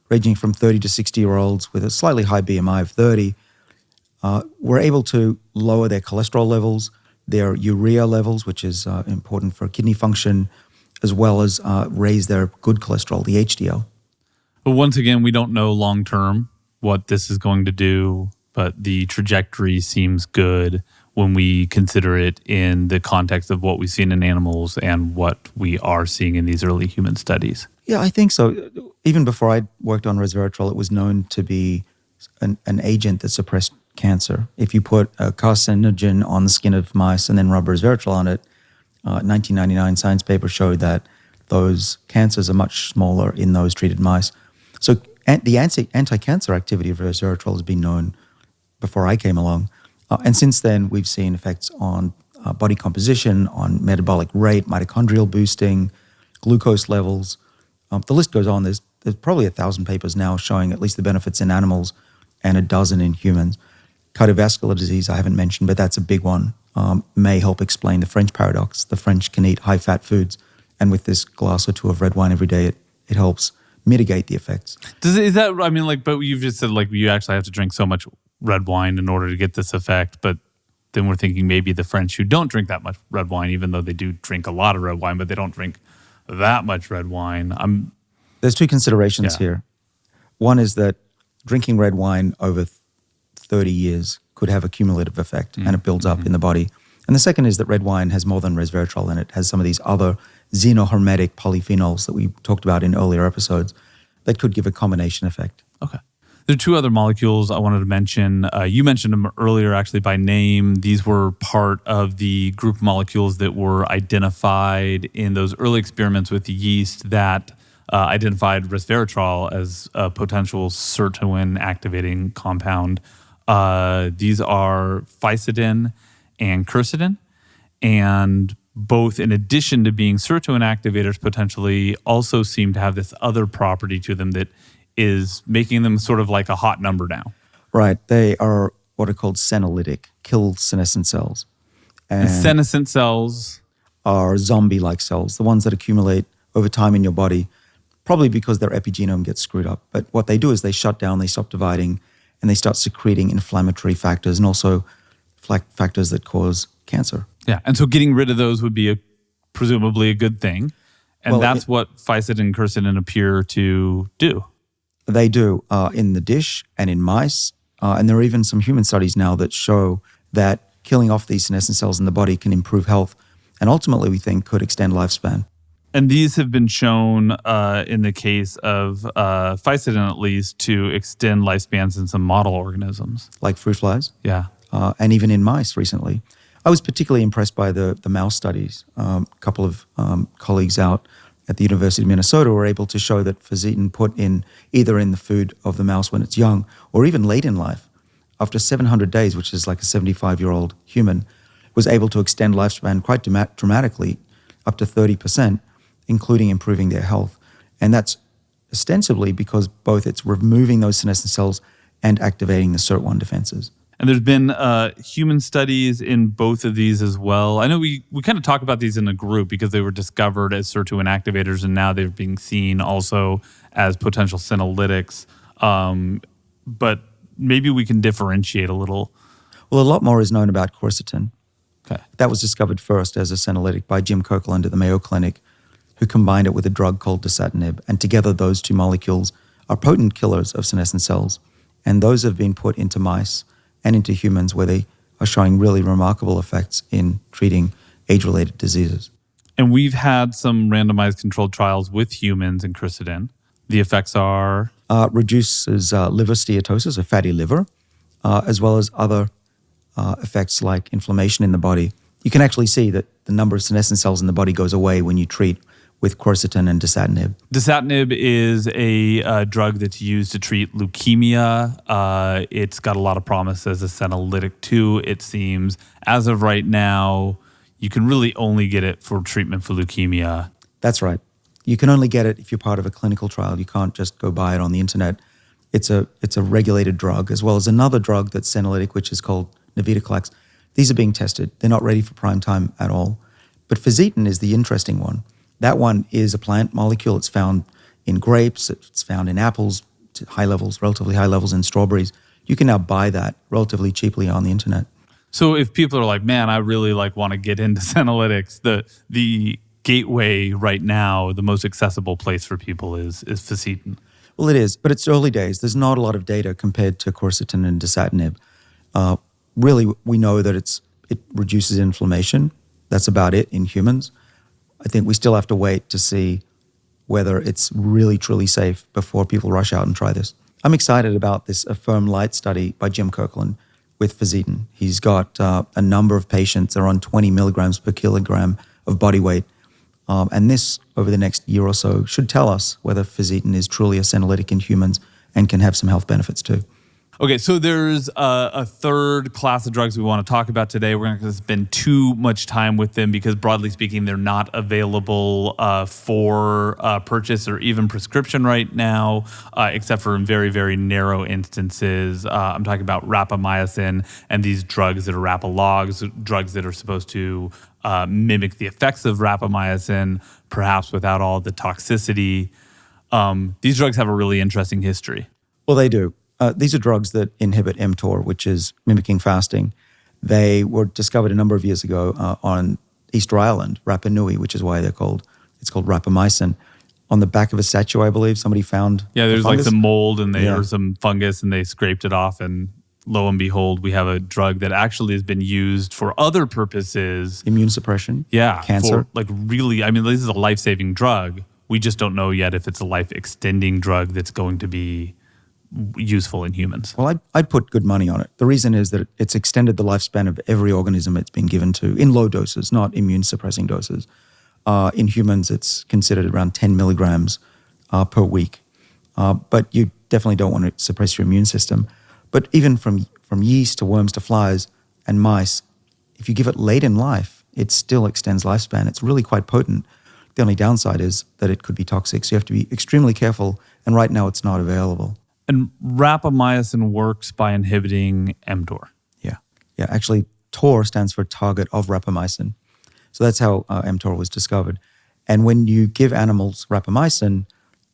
ranging from 30 to 60-year-olds with a slightly high BMI of 30, were able to lower their cholesterol levels, their urea levels, which is important for kidney function, as well as raise their good cholesterol, the HDL. But once again, we don't know long-term what this is going to do, but the trajectory seems good when we consider it in the context of what we've seen in animals and what we are seeing in these early human studies. Yeah, I think so. Even before I worked on resveratrol, it was known to be an agent that suppressed cancer. If you put a carcinogen on the skin of mice and then rub resveratrol on it, 1999 Science paper showed that those cancers are much smaller in those treated mice. So the anti-cancer activity of resveratrol has been known before I came along. And since then, we've seen effects on body composition, on metabolic rate, mitochondrial boosting, glucose levels. The list goes on. There's probably 1,000 papers now showing at least the benefits in animals and a dozen in humans. Cardiovascular disease I haven't mentioned, but that's a big one. May help explain the French paradox. The French can eat high-fat foods, and with this glass or two of red wine every day, it helps mitigate the effects. But you've just said you actually have to drink so much red wine in order to get this effect, but then we're thinking maybe the French who don't drink that much red wine, even though they do drink a lot of red wine, but they don't drink that much red wine. There's two considerations here. One is that drinking red wine over 30 years could have a cumulative effect and it builds up in the body. And the second is that red wine has more than resveratrol in it. It has some of these other xenohermetic polyphenols that we talked about in earlier episodes that could give a combination effect. Okay. There are two other molecules I wanted to mention. You mentioned them earlier actually by name. These were part of the group of molecules that were identified in those early experiments with yeast that identified resveratrol as a potential sirtuin activating compound. These are physidin and quercetin, and both, in addition to being sirtuin activators potentially, also seem to have this other property to them that is making them sort of like a hot number now. Right. They are what are called senolytic, kill senescent cells. And senescent cells are zombie-like cells, the ones that accumulate over time in your body, probably because their epigenome gets screwed up. But what they do is they shut down, they stop dividing, and they start secreting inflammatory factors and also factors that cause cancer. Yeah, and so getting rid of those would be presumably a good thing. And that's what physidin and quercetin appear to do. They do in the dish and in mice. And there are even some human studies now that show that killing off these senescent cells in the body can improve health and ultimately, we think, could extend lifespan. And these have been shown in the case of physidin, at least, to extend lifespans in some model organisms. Like fruit flies? Yeah. And even in mice recently. I was particularly impressed by the mouse studies. A couple of colleagues out at the University of Minnesota were able to show that physidin put in either in the food of the mouse when it's young or even late in life after 700 days, which is like a 75-year-old human, was able to extend lifespan quite dramatically, up to 30%, including improving their health. And that's ostensibly because both it's removing those senescent cells and activating the SIRT1 defenses. And there's been human studies in both of these as well. I know we kind of talk about these in a group because they were discovered as SIRT2 inactivators, and now they're being seen also as potential senolytics. But maybe we can differentiate a little. Well, a lot more is known about quercetin. Okay. That was discovered first as a senolytic by Jim Kirkland at the Mayo Clinic, who combined it with a drug called dasatinib. And together, those two molecules are potent killers of senescent cells. And those have been put into mice and into humans where they are showing really remarkable effects in treating age-related diseases. And we've had some randomized controlled trials with humans in quercetin. The effects are? Reduces liver steatosis, or fatty liver, as well as other effects like inflammation in the body. You can actually see that the number of senescent cells in the body goes away when you treat with quercetin and dasatinib. Dasatinib is a drug that's used to treat leukemia. It's got a lot of promise as a senolytic too, it seems. As of right now, you can really only get it for treatment for leukemia. That's right. You can only get it if you're part of a clinical trial. You can't just go buy it on the internet. It's a regulated drug, as well as another drug that's senolytic, which is called navitoclax. These are being tested. They're not ready for prime time at all. But physietin is the interesting one. That one is a plant molecule. It's found in grapes. It's found in apples to high levels, relatively high levels in strawberries. You can now buy that relatively cheaply on the internet. So if people are like, man, I really want to get into senolytics, the gateway right now, the most accessible place for people is physietin. Well, it is, but it's early days. There's not a lot of data compared to quercetin and dasatinib. Really, we know that it reduces inflammation. That's about it in humans. I think we still have to wait to see whether it's really, truly safe before people rush out and try this. I'm excited about this Affirm Light study by Jim Kirkland with physietin. He's got a number of patients that are on 20 milligrams per kilogram of body weight. And this, over the next year or so, should tell us whether physietin is truly a senolytic in humans and can have some health benefits too. Okay, so there's a third class of drugs we want to talk about today. We're not going to spend too much time with them because, broadly speaking, they're not available for purchase or even prescription right now, except for in very, very narrow instances. I'm talking about rapamycin and these drugs that are rapalogs, drugs that are supposed to mimic the effects of rapamycin, perhaps without all the toxicity. These drugs have a really interesting history. Well, they do. These are drugs that inhibit mTOR, which is mimicking fasting. They were discovered a number of years ago on Easter Island, Rapa Nui, which is why it's called rapamycin. On the back of a statue, I believe, somebody found there's like some mold and or some fungus, and they scraped it off, and lo and behold, we have a drug that actually has been used for other purposes. Immune suppression, For cancer. this is a life-saving drug. We just don't know yet if it's a life-extending drug that's going to be useful in humans. Well, I'd put good money on it. The reason is that it's extended the lifespan of every organism it's been given to in low doses, not immune-suppressing doses. In humans, it's considered around 10 milligrams per week. But you definitely don't want to suppress your immune system. But even from yeast to worms to flies and mice, if you give it late in life, it still extends lifespan. It's really quite potent. The only downside is that it could be toxic. So you have to be extremely careful. And right now, it's not available. And rapamycin works by inhibiting mTOR. Yeah. Actually, TOR stands for target of rapamycin. So that's how mTOR was discovered. And when you give animals rapamycin,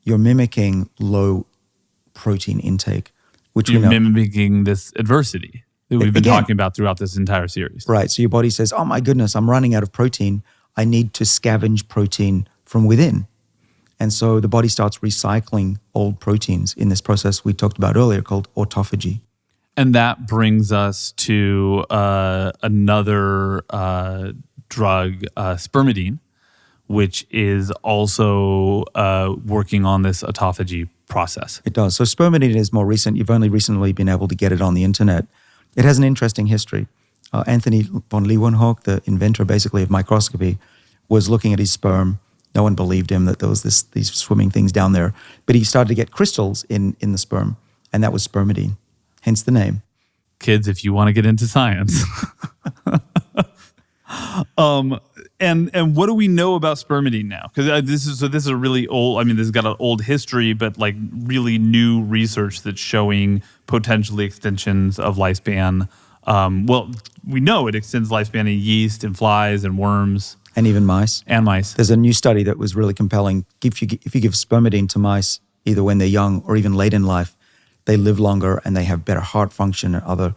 you're mimicking low protein intake, which you're mimicking this adversity that we've been talking about throughout this entire series. Right. So your body says, oh my goodness, I'm running out of protein. I need to scavenge protein from within. And so the body starts recycling old proteins in this process we talked about earlier called autophagy. And that brings us to another drug, spermidine, which is also working on this autophagy process. It does. So spermidine is more recent. You've only recently been able to get it on the internet. It has an interesting history. Anthony von Leeuwenhoek, the inventor basically of microscopy, was looking at his sperm. No one believed him that there was these swimming things down there. But he started to get crystals in the sperm, and that was spermidine, hence the name. kids, if you want to get into science. And what do we know about spermidine now? Because this is a really old. I mean, this has got an old history, but like really new research that's showing potentially extensions of lifespan. Well, we know it extends lifespan in yeast and flies and worms And even mice. and mice. There's a new study that was really compelling. If you give spermidine to mice, either when they're young or even late in life, they live longer and they have better heart function and other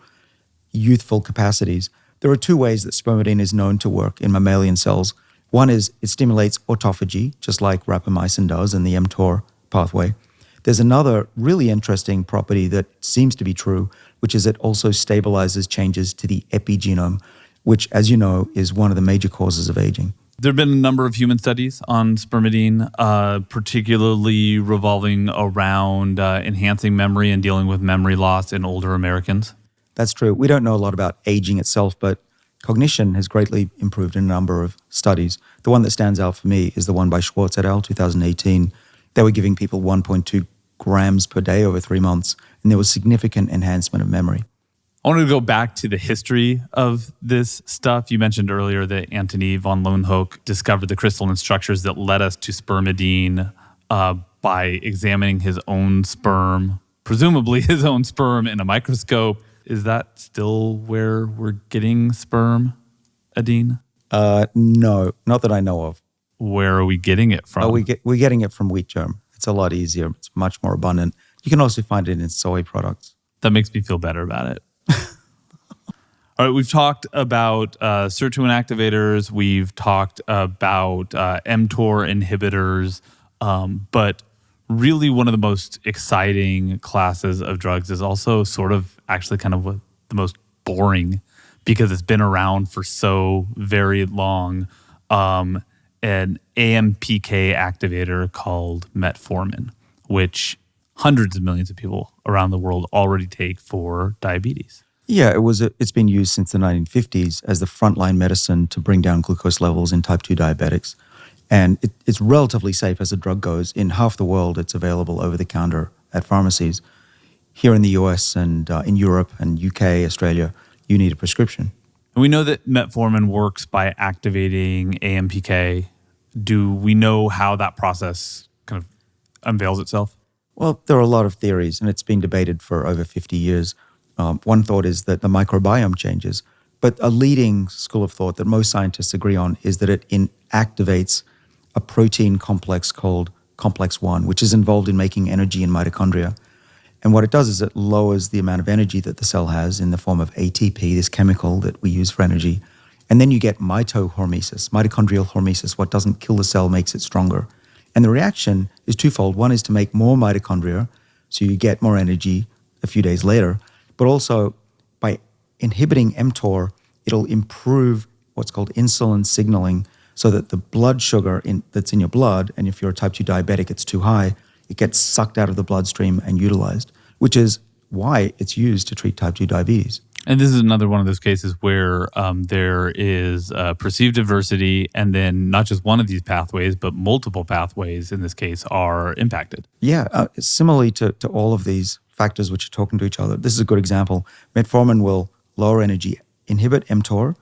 youthful capacities. There are two ways that spermidine is known to work in mammalian cells. One is it stimulates autophagy, just like rapamycin does in the mTOR pathway. There's another really interesting property that seems to be true, which is it also stabilizes changes to the epigenome, which, as you know, is one of the major causes of aging. There have been a number of human studies on spermidine, particularly revolving around enhancing memory and dealing with memory loss in older Americans. That's true. We don't know a lot about aging itself, but cognition has greatly improved in a number of studies. The one that stands out for me is the one by Schwartz et al., 2018. They were giving people 1.2 grams per day over 3 months, and there was significant enhancement of memory. I wanted to go back to the history of this stuff. You mentioned earlier that Antony von Leeuwenhoek discovered the crystalline structures that led us to spermidine by examining his own sperm, presumably his own sperm in a microscope. Is that still where we're getting sperm, Adine? No, not that I know of. Where are we getting it from? We're getting it from wheat germ. It's a lot easier. It's much more abundant. You can also find it in soy products. That makes me feel better about it. All right, we've talked about sirtuin activators. We've talked about mTOR inhibitors. But really one of the most exciting classes of drugs is also sort of actually kind of the most boring because it's been around for so very long. An AMPK activator called metformin, which hundreds of millions of people around the world already take for diabetes. Yeah, it's been used since the 1950s as the frontline medicine to bring down glucose levels in type 2 diabetics. And it's relatively safe as a drug goes. In half the world, it's available over the counter at pharmacies. Here in the US and in Europe and UK, Australia, you need a prescription. And we know that metformin works by activating AMPK. Do we know how that process kind of unveils itself? Well, there are a lot of theories, and it's been debated for over 50 years. One thought is that the microbiome changes, but a leading school of thought that most scientists agree on is that it activates a protein complex called complex 1, which is involved in making energy in mitochondria. And what it does is it lowers the amount of energy that the cell has in the form of ATP, this chemical that we use for energy. And then you get mitohormesis, mitochondrial hormesis. What doesn't kill the cell makes it stronger. And the reaction is twofold. One is to make more mitochondria, so you get more energy a few days later. But also, by inhibiting mTOR, it'll improve what's called insulin signaling so that the blood sugar that's in your blood, and if you're a type 2 diabetic, it's too high, it gets sucked out of the bloodstream and utilized, which is why it's used to treat type 2 diabetes. And this is another one of those cases where there is perceived adversity, and then not just one of these pathways, but multiple pathways in this case are impacted. Yeah, similarly to all of these factors which are talking to each other, this is a good example. Metformin will lower energy, inhibit mTOR.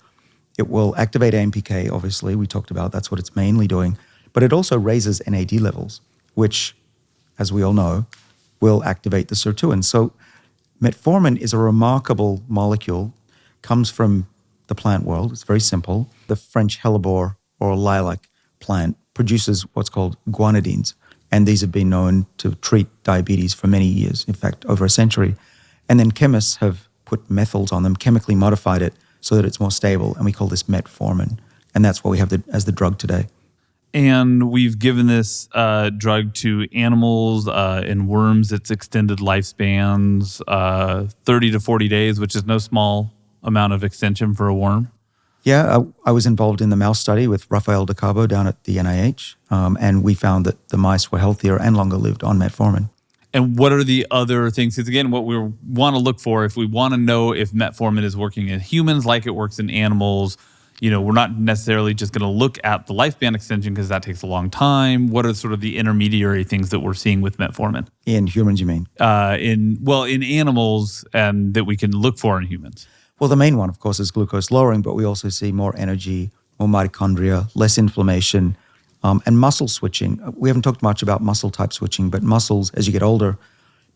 It will activate AMPK, obviously, we talked about, that's what it's mainly doing. But it also raises NAD levels, which, as we all know, will activate the sirtuin. So metformin is a remarkable molecule, comes from the plant world. It's very simple. The French hellebore or lilac plant produces what's called guanidines, and these have been known to treat diabetes for many years, in fact, over a century. And then chemists have put methyls on them, chemically modified it so that it's more stable, and we call this metformin. And that's what we have as the drug today. And we've given this drug to animals. In worms, it's extended lifespans 30 to 40 days, which is no small amount of extension for a worm. Yeah, I was involved in the mouse study with Rafael de Cabo down at the NIH, and we found that the mice were healthier and longer lived on metformin. And what are the other things? Because again, what we want to look for, if we want to know if metformin is working in humans like it works in animals, we're not necessarily just going to look at the lifespan extension because that takes a long time. What are sort of the intermediary things that we're seeing with metformin? In humans, you mean? In animals, and that we can look for in humans. Well, the main one, of course, is glucose lowering, but we also see more energy, more mitochondria, less inflammation, and muscle switching. We haven't talked much about muscle type switching, but muscles, as you get older,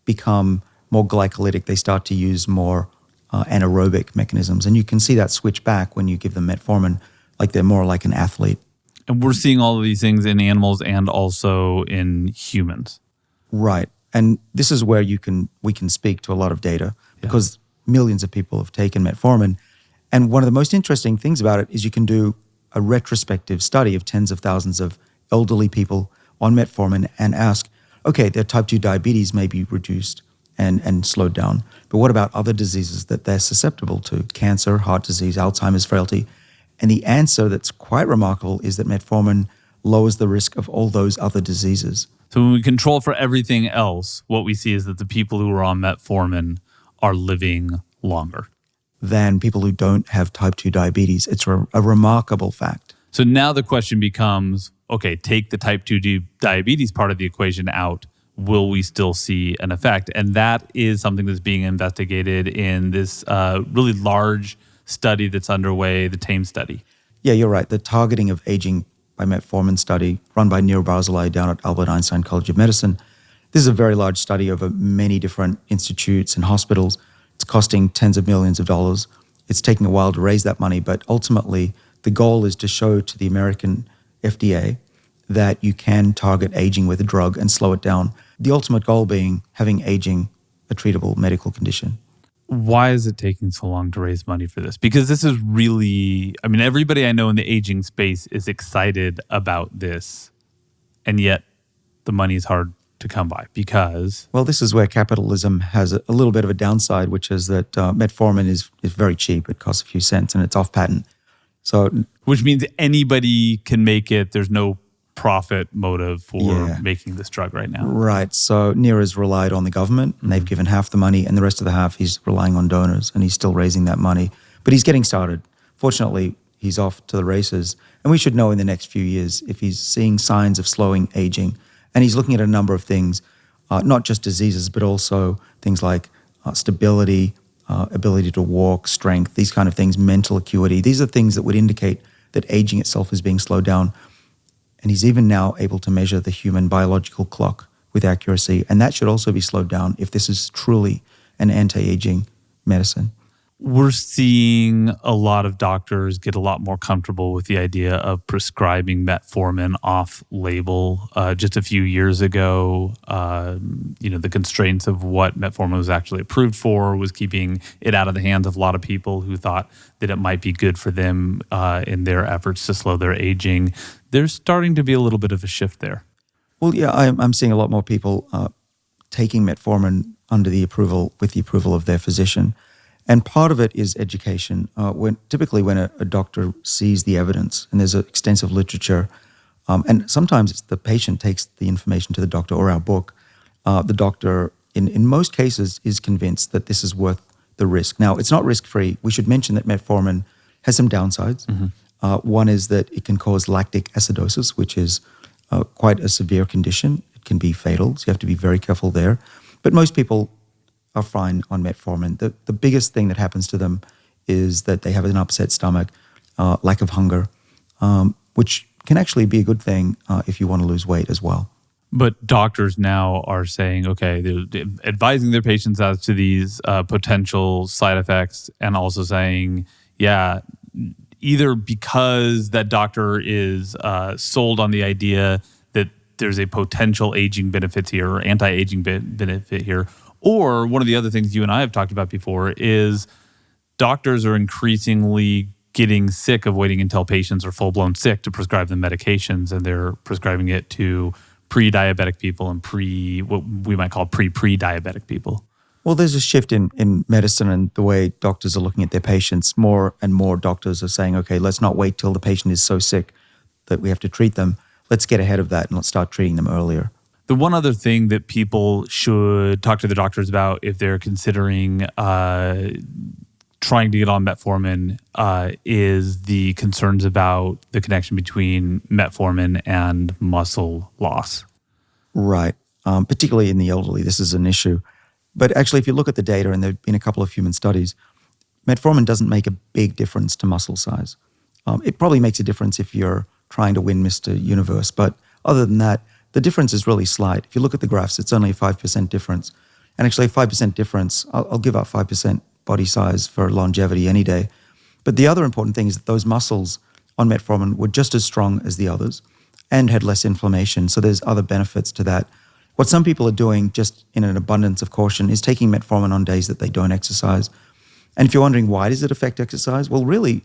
become more glycolytic. They start to use more anaerobic mechanisms. And you can see that switch back when you give them metformin, like they're more like an athlete. And we're seeing all of these things in animals and also in humans. Right. And this is where we can speak to a lot of data because millions of people have taken metformin. And one of the most interesting things about it is you can do a retrospective study of tens of thousands of elderly people on metformin and ask, okay, their type 2 diabetes may be reduced and slowed down, but what about other diseases that they're susceptible to? Cancer, heart disease, Alzheimer's, frailty. And the answer that's quite remarkable is that metformin lowers the risk of all those other diseases. So when we control for everything else, what we see is that the people who are on metformin are living longer than people who don't have type 2 diabetes. It's a remarkable fact. So now the question becomes, okay, take the type 2 diabetes part of the equation out. Will we still see an effect? And that is something that's being investigated in this really large study that's underway, the TAME study. Yeah, you're right. The targeting of aging by metformin study run by Nir Barzilai down at Albert Einstein College of Medicine. This is a very large study over many different institutes and hospitals. It's costing tens of millions of dollars. It's taking a while to raise that money, but ultimately the goal is to show to the American FDA that you can target aging with a drug and slow it down. The ultimate goal being having aging a treatable medical condition. Why is it taking so long to raise money for this? Because this is really, everybody I know in the aging space is excited about this, and yet the money is hard to come by because... Well, this is where capitalism has a little bit of a downside, which is that metformin is very cheap. It costs a few cents and it's off patent. Which means anybody can make it. There's no profit motive for making this drug right now. Right. So Nir has relied on the government and they've given half the money and the rest of the half he's relying on donors and he's still raising that money. But he's getting started. Fortunately, he's off to the races. And we should know in the next few years if he's seeing signs of slowing aging. And he's looking at a number of things, not just diseases, but also things like stability, ability to walk, strength, these kind of things, mental acuity. These are things that would indicate that aging itself is being slowed down. And he's even now able to measure the human biological clock with accuracy. And that should also be slowed down if this is truly an anti-aging medicine. We're seeing a lot of doctors get a lot more comfortable with the idea of prescribing metformin off-label. Just a few years ago, the constraints of what metformin was actually approved for was keeping it out of the hands of a lot of people who thought that it might be good for them in their efforts to slow their aging. There's starting to be a little bit of a shift there. Well, yeah, I'm seeing a lot more people taking metformin with the approval of their physician. And part of it is education. Typically when a doctor sees the evidence, and there's extensive literature, and sometimes it's the patient takes the information to the doctor or our book, the doctor, in most cases, is convinced that this is worth the risk. Now, it's not risk-free. We should mention that metformin has some downsides. Mm-hmm. One is that it can cause lactic acidosis, which is quite a severe condition. It can be fatal, so you have to be very careful there. But most people are fine on metformin. The biggest thing that happens to them is that they have an upset stomach, lack of hunger, which can actually be a good thing if you want to lose weight as well. But doctors now are saying, okay, they're advising their patients as to these potential side effects and also saying, either because that doctor is sold on the idea that there's a potential aging benefit here or anti-aging benefit here, or one of the other things you and I have talked about before is doctors are increasingly getting sick of waiting until patients are full-blown sick to prescribe them medications, and they're prescribing it to pre-diabetic people and what we might call pre-diabetic people. Well, there's a shift in medicine and the way doctors are looking at their patients. More and more doctors are saying, okay, let's not wait till the patient is so sick that we have to treat them. Let's get ahead of that and let's start treating them earlier. The one other thing that people should talk to the doctors about if they're considering trying to get on metformin is the concerns about the connection between metformin and muscle loss. Right. Particularly in the elderly, this is an issue. But actually, if you look at the data, and there have been a couple of human studies, metformin doesn't make a big difference to muscle size. It probably makes a difference if you're trying to win Mr. Universe. But other than that, the difference is really slight. If you look at the graphs, it's only a 5% difference. And actually, a 5% difference, I'll give up 5% body size for longevity any day. But the other important thing is that those muscles on metformin were just as strong as the others and had less inflammation. So there's other benefits to that. What some people are doing, just in an abundance of caution, is taking metformin on days that they don't exercise. And if you're wondering why does it affect exercise, well, really,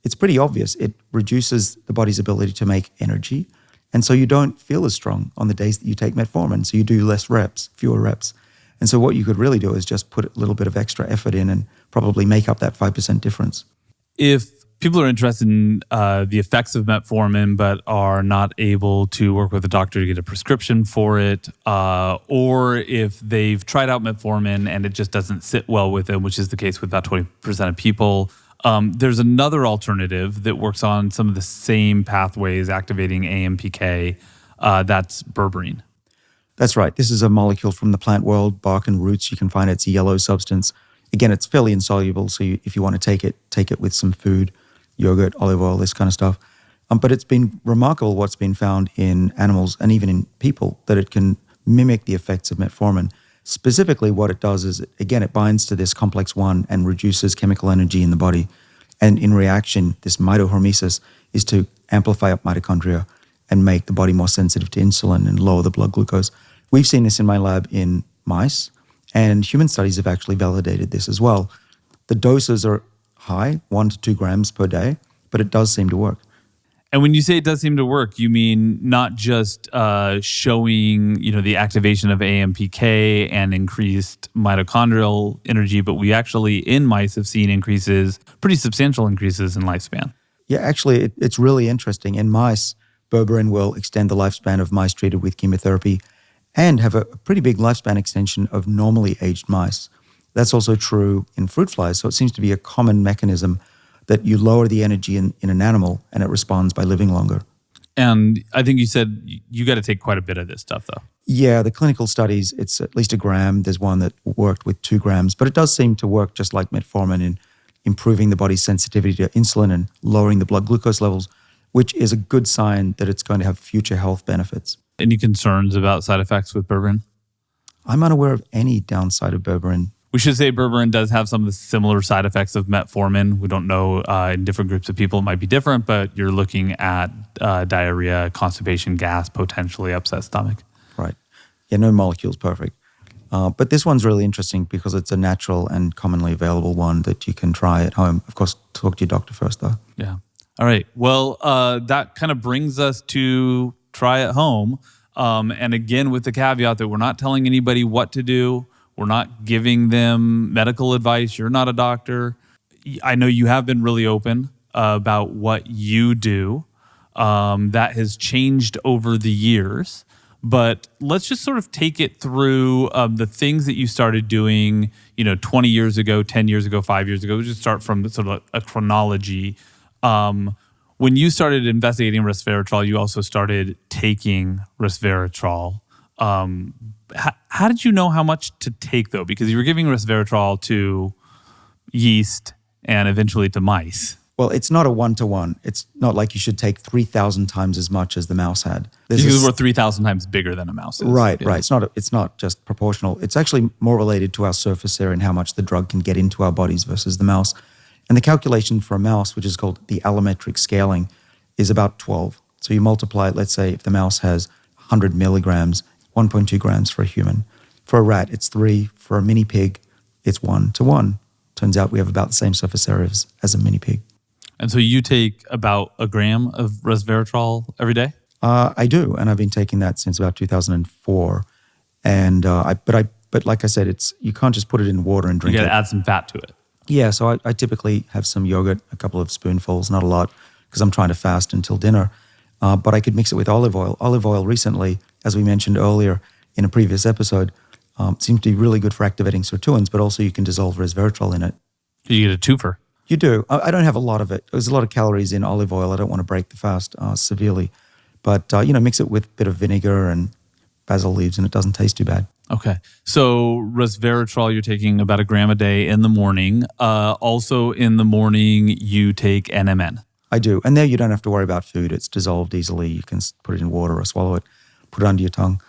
it's pretty obvious. It reduces the body's ability to make energy. And so you don't feel as strong on the days that you take metformin. So you do less reps, fewer reps. And so what you could really do is just put a little bit of extra effort in and probably make up that 5% difference. If people are interested in the effects of metformin but are not able to work with a doctor to get a prescription for it, or if they've tried out metformin and it just doesn't sit well with them, which is the case with about 20% of people, there's another alternative that works on some of the same pathways activating AMPK. That's berberine. That's right. This is a molecule from the plant world, bark and roots. You can find it's a yellow substance. Again, it's fairly insoluble, so if you want to take it with some food, yogurt, olive oil, this kind of stuff. But it's been remarkable what's been found in animals and even in people, that it can mimic the effects of metformin. Specifically, what it does is, again, it binds to this complex 1 and reduces chemical energy in the body. And in reaction, this mitohormesis is to amplify up mitochondria and make the body more sensitive to insulin and lower the blood glucose. We've seen this in my lab in mice, and human studies have actually validated this as well. The doses are high, 1 to 2 grams per day, but it does seem to work. And when you say it does seem to work, you mean not just showing, the activation of AMPK and increased mitochondrial energy, but we actually in mice have seen pretty substantial increases in lifespan. Yeah, actually, it's really interesting. In mice, berberine will extend the lifespan of mice treated with chemotherapy and have a pretty big lifespan extension of normally aged mice. That's also true in fruit flies. So it seems to be a common mechanism that you lower the energy in an animal and it responds by living longer. And I think you said you got to take quite a bit of this stuff, though. Yeah, the clinical studies, it's at least 1 gram. There's one that worked with 2 grams, but it does seem to work just like metformin in improving the body's sensitivity to insulin and lowering the blood glucose levels, which is a good sign that it's going to have future health benefits. Any concerns about side effects with berberine? I'm unaware of any downside of berberine. We should say berberine does have some of the similar side effects of metformin. We don't know, in different groups of people it might be different, but you're looking at diarrhea, constipation, gas, potentially upset stomach. Right. Yeah, no molecule's perfect. But this one's really interesting because it's a natural and commonly available one that you can try at home. Of course, talk to your doctor first, though. Yeah. All right. Well, that kind of brings us to try at home. And again, with the caveat that we're not telling anybody what to do. We're not giving them medical advice. You're not a doctor. I know you have been really open about what you do. That has changed over the years. But let's just sort of take it through the things that you started doing, 20 years ago, 10 years ago, 5 years ago. We'll just start from sort of a chronology. When you started investigating resveratrol, you also started taking resveratrol. How did you know how much to take, though? Because you were giving resveratrol to yeast and eventually to mice. Well, it's not a one-to-one. It's not like you should take 3,000 times as much as the mouse had. Because we're 3,000 times bigger than a mouse is. Right, yeah. Right. It's not just proportional. It's actually more related to our surface area and how much the drug can get into our bodies versus the mouse. And the calculation for a mouse, which is called the allometric scaling, is about 12. So you multiply it, let's say if the mouse has 100 milligrams, 1.2 grams for a human. For a rat, it's 3. For a mini pig, it's 1-to-1. Turns out we have about the same surface area as a mini pig. And so you take about 1 gram of resveratrol every day? I do, and I've been taking that since about 2004. And but like I said, you can't just put it in water and drink it. You got to add some fat to it. Yeah, so I typically have some yogurt, a couple of spoonfuls, not a lot, because I'm trying to fast until dinner. But I could mix it with olive oil. Olive oil recently, as we mentioned earlier in a previous episode, seems to be really good for activating sirtuins, but also you can dissolve resveratrol in it. You get a twofer. You do. I don't have a lot of it. There's a lot of calories in olive oil. I don't want to break the fast severely. But, mix it with a bit of vinegar and basil leaves and it doesn't taste too bad. Okay. So resveratrol, you're taking about 1 gram a day in the morning. Also in the morning, you take NMN. I do. And there you don't have to worry about food. It's dissolved easily. You can put it in water or swallow it, put it under your tongue.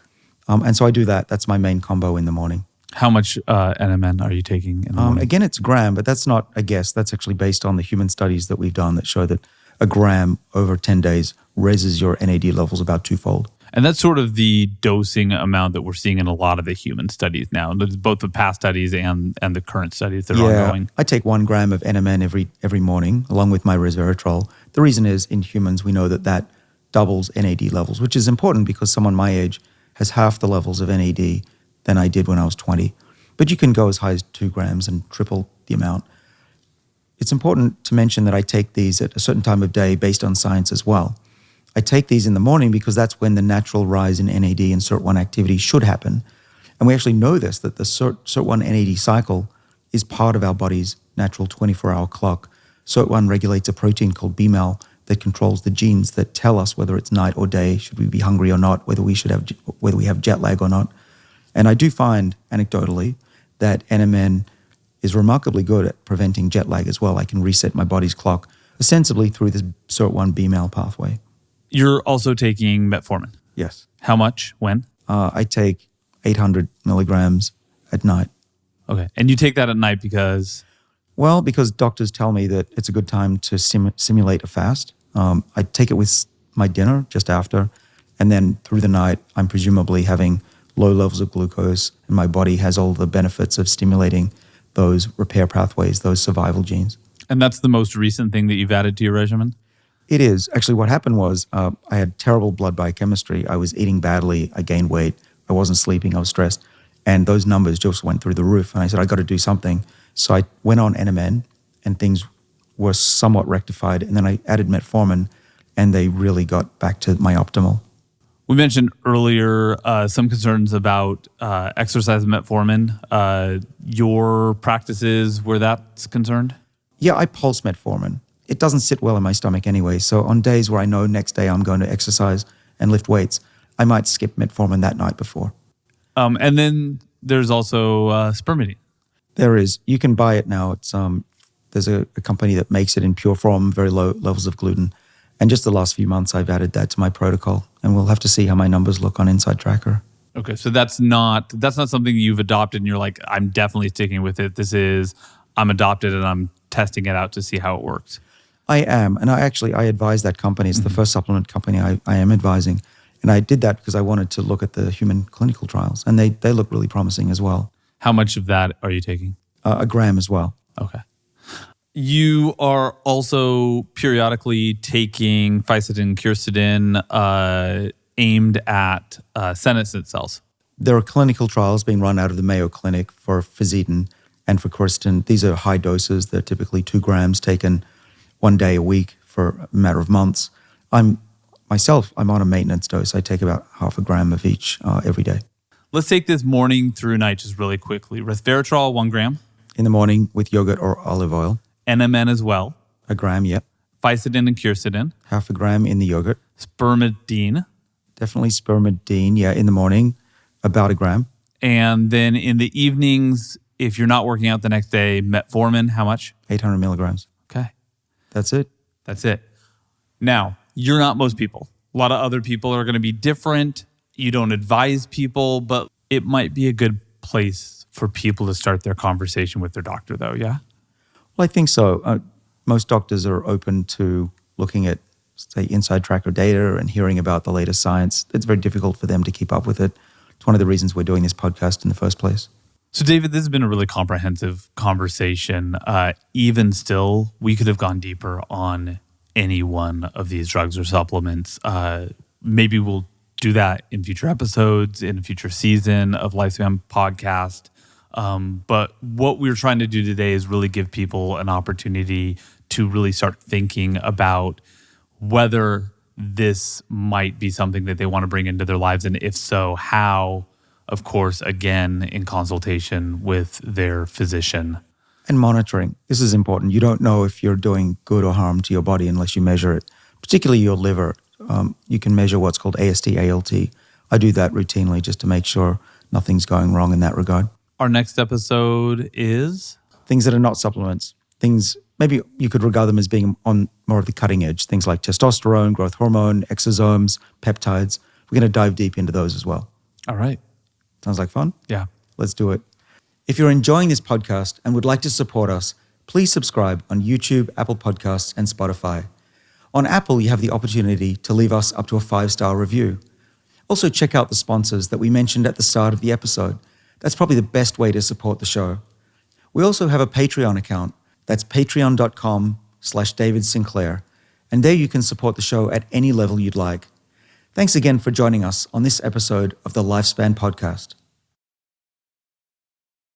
And so I do that. That's my main combo in the morning. How much NMN are you taking in the morning? Again, it's a gram, but that's not a guess. That's actually based on the human studies that we've done that show that a gram over 10 days raises your NAD levels about twofold. And that's sort of the dosing amount that we're seeing in a lot of the human studies now, both the past studies and the current studies that are ongoing. I take 1 gram of NMN every morning along with my resveratrol. The reason is in humans, we know that doubles NAD levels, which is important because someone my age has half the levels of NAD than I did when I was 20. But you can go as high as 2 grams and triple the amount. It's important to mention that I take these at a certain time of day based on science as well. I take these in the morning because that's when the natural rise in NAD and SIRT1 activity should happen. And we actually know this, that the SIRT1 NAD cycle is part of our body's natural 24-hour clock. SIRT1 regulates a protein called BMAL that controls the genes that tell us whether it's night or day, should we be hungry or not, whether we have jet lag or not. And I do find, anecdotally, that NMN is remarkably good at preventing jet lag as well. I can reset my body's clock ostensibly through this SIRT1 BMAL pathway. You're also taking metformin. Yes. How much? When? I take 800 milligrams at night. Okay. And you take that at night because? Well, because doctors tell me that it's a good time to simulate a fast. I take it with my dinner just after, and then through the night, I'm presumably having low levels of glucose, and my body has all the benefits of stimulating those repair pathways, those survival genes. And that's the most recent thing that you've added to your regimen? It is. Actually, what happened was I had terrible blood biochemistry. I was eating badly. I gained weight. I wasn't sleeping. I was stressed. And those numbers just went through the roof. And I said, I got to do something. So I went on NMN and things were somewhat rectified. And then I added metformin and they really got back to my optimal. We mentioned earlier some concerns about exercise and metformin. Your practices, where that's concerned? Yeah, I pulse metformin. It doesn't sit well in my stomach anyway. So on days where I know next day I'm going to exercise and lift weights, I might skip metformin that night before. And then there's also spermidine. There is. You can buy it now. It's there's a company that makes it in pure form, very low levels of gluten. And just the last few months, I've added that to my protocol, and we'll have to see how my numbers look on Inside Tracker. Okay, so that's not something you've adopted, and you're like, I'm definitely sticking with it. I'm adopted, and I'm testing it out to see how it works. I am, and I advise that company. It's the first supplement company I am advising, and I did that because I wanted to look at the human clinical trials, and they look really promising as well. How much of that are you taking? 1 gram as well. Okay. You are also periodically taking fisetin and quercetin aimed at senescent cells. There are clinical trials being run out of the Mayo Clinic for fisetin and for quercetin. These are high doses. They're typically 2 grams taken 1 day a week for a matter of months. I'm on a maintenance dose. I take about 0.5 gram of each every day. Let's take this morning through night just really quickly. Resveratrol, 1 gram. In the morning with yogurt or olive oil. NMN as well. 1 gram, yep. Fisetin and quercetin. 0.5 gram in the yogurt. Spermidine. Definitely spermidine, yeah, in the morning, about 1 gram. And then in the evenings, if you're not working out the next day, metformin, how much? 800 milligrams. Okay. That's it. That's it. Now, you're not most people. A lot of other people are going to be different. You don't advise people, but it might be a good place for people to start their conversation with their doctor, though, yeah? Well, I think so. Most doctors are open to looking at, say, Inside Tracker data and hearing about the latest science. It's very difficult for them to keep up with it. It's one of the reasons we're doing this podcast in the first place. So, David, this has been a really comprehensive conversation. Even still, we could have gone deeper on any one of these drugs or supplements. Maybe we'll do that in future episodes, in a future season of Lifespan Podcast. But what we're trying to do today is really give people an opportunity to really start thinking about whether this might be something that they want to bring into their lives, and if so, how. Of course, again, in consultation with their physician. And monitoring. This is important. You don't know if you're doing good or harm to your body unless you measure it, particularly your liver. You can measure what's called AST, ALT. I do that routinely just to make sure nothing's going wrong in that regard. Our next episode is? Things that are not supplements. Things, maybe you could regard them as being on more of the cutting edge. Things like testosterone, growth hormone, exosomes, peptides. We're going to dive deep into those as well. All right. Sounds like fun? Yeah. Let's do it. If you're enjoying this podcast and would like to support us, please subscribe on YouTube, Apple Podcasts, and Spotify. On Apple, you have the opportunity to leave us up to a 5-star review. Also, check out the sponsors that we mentioned at the start of the episode. That's probably the best way to support the show. We also have a Patreon account. That's patreon.com/David Sinclair. And there you can support the show at any level you'd like. Thanks again for joining us on this episode of the Lifespan Podcast.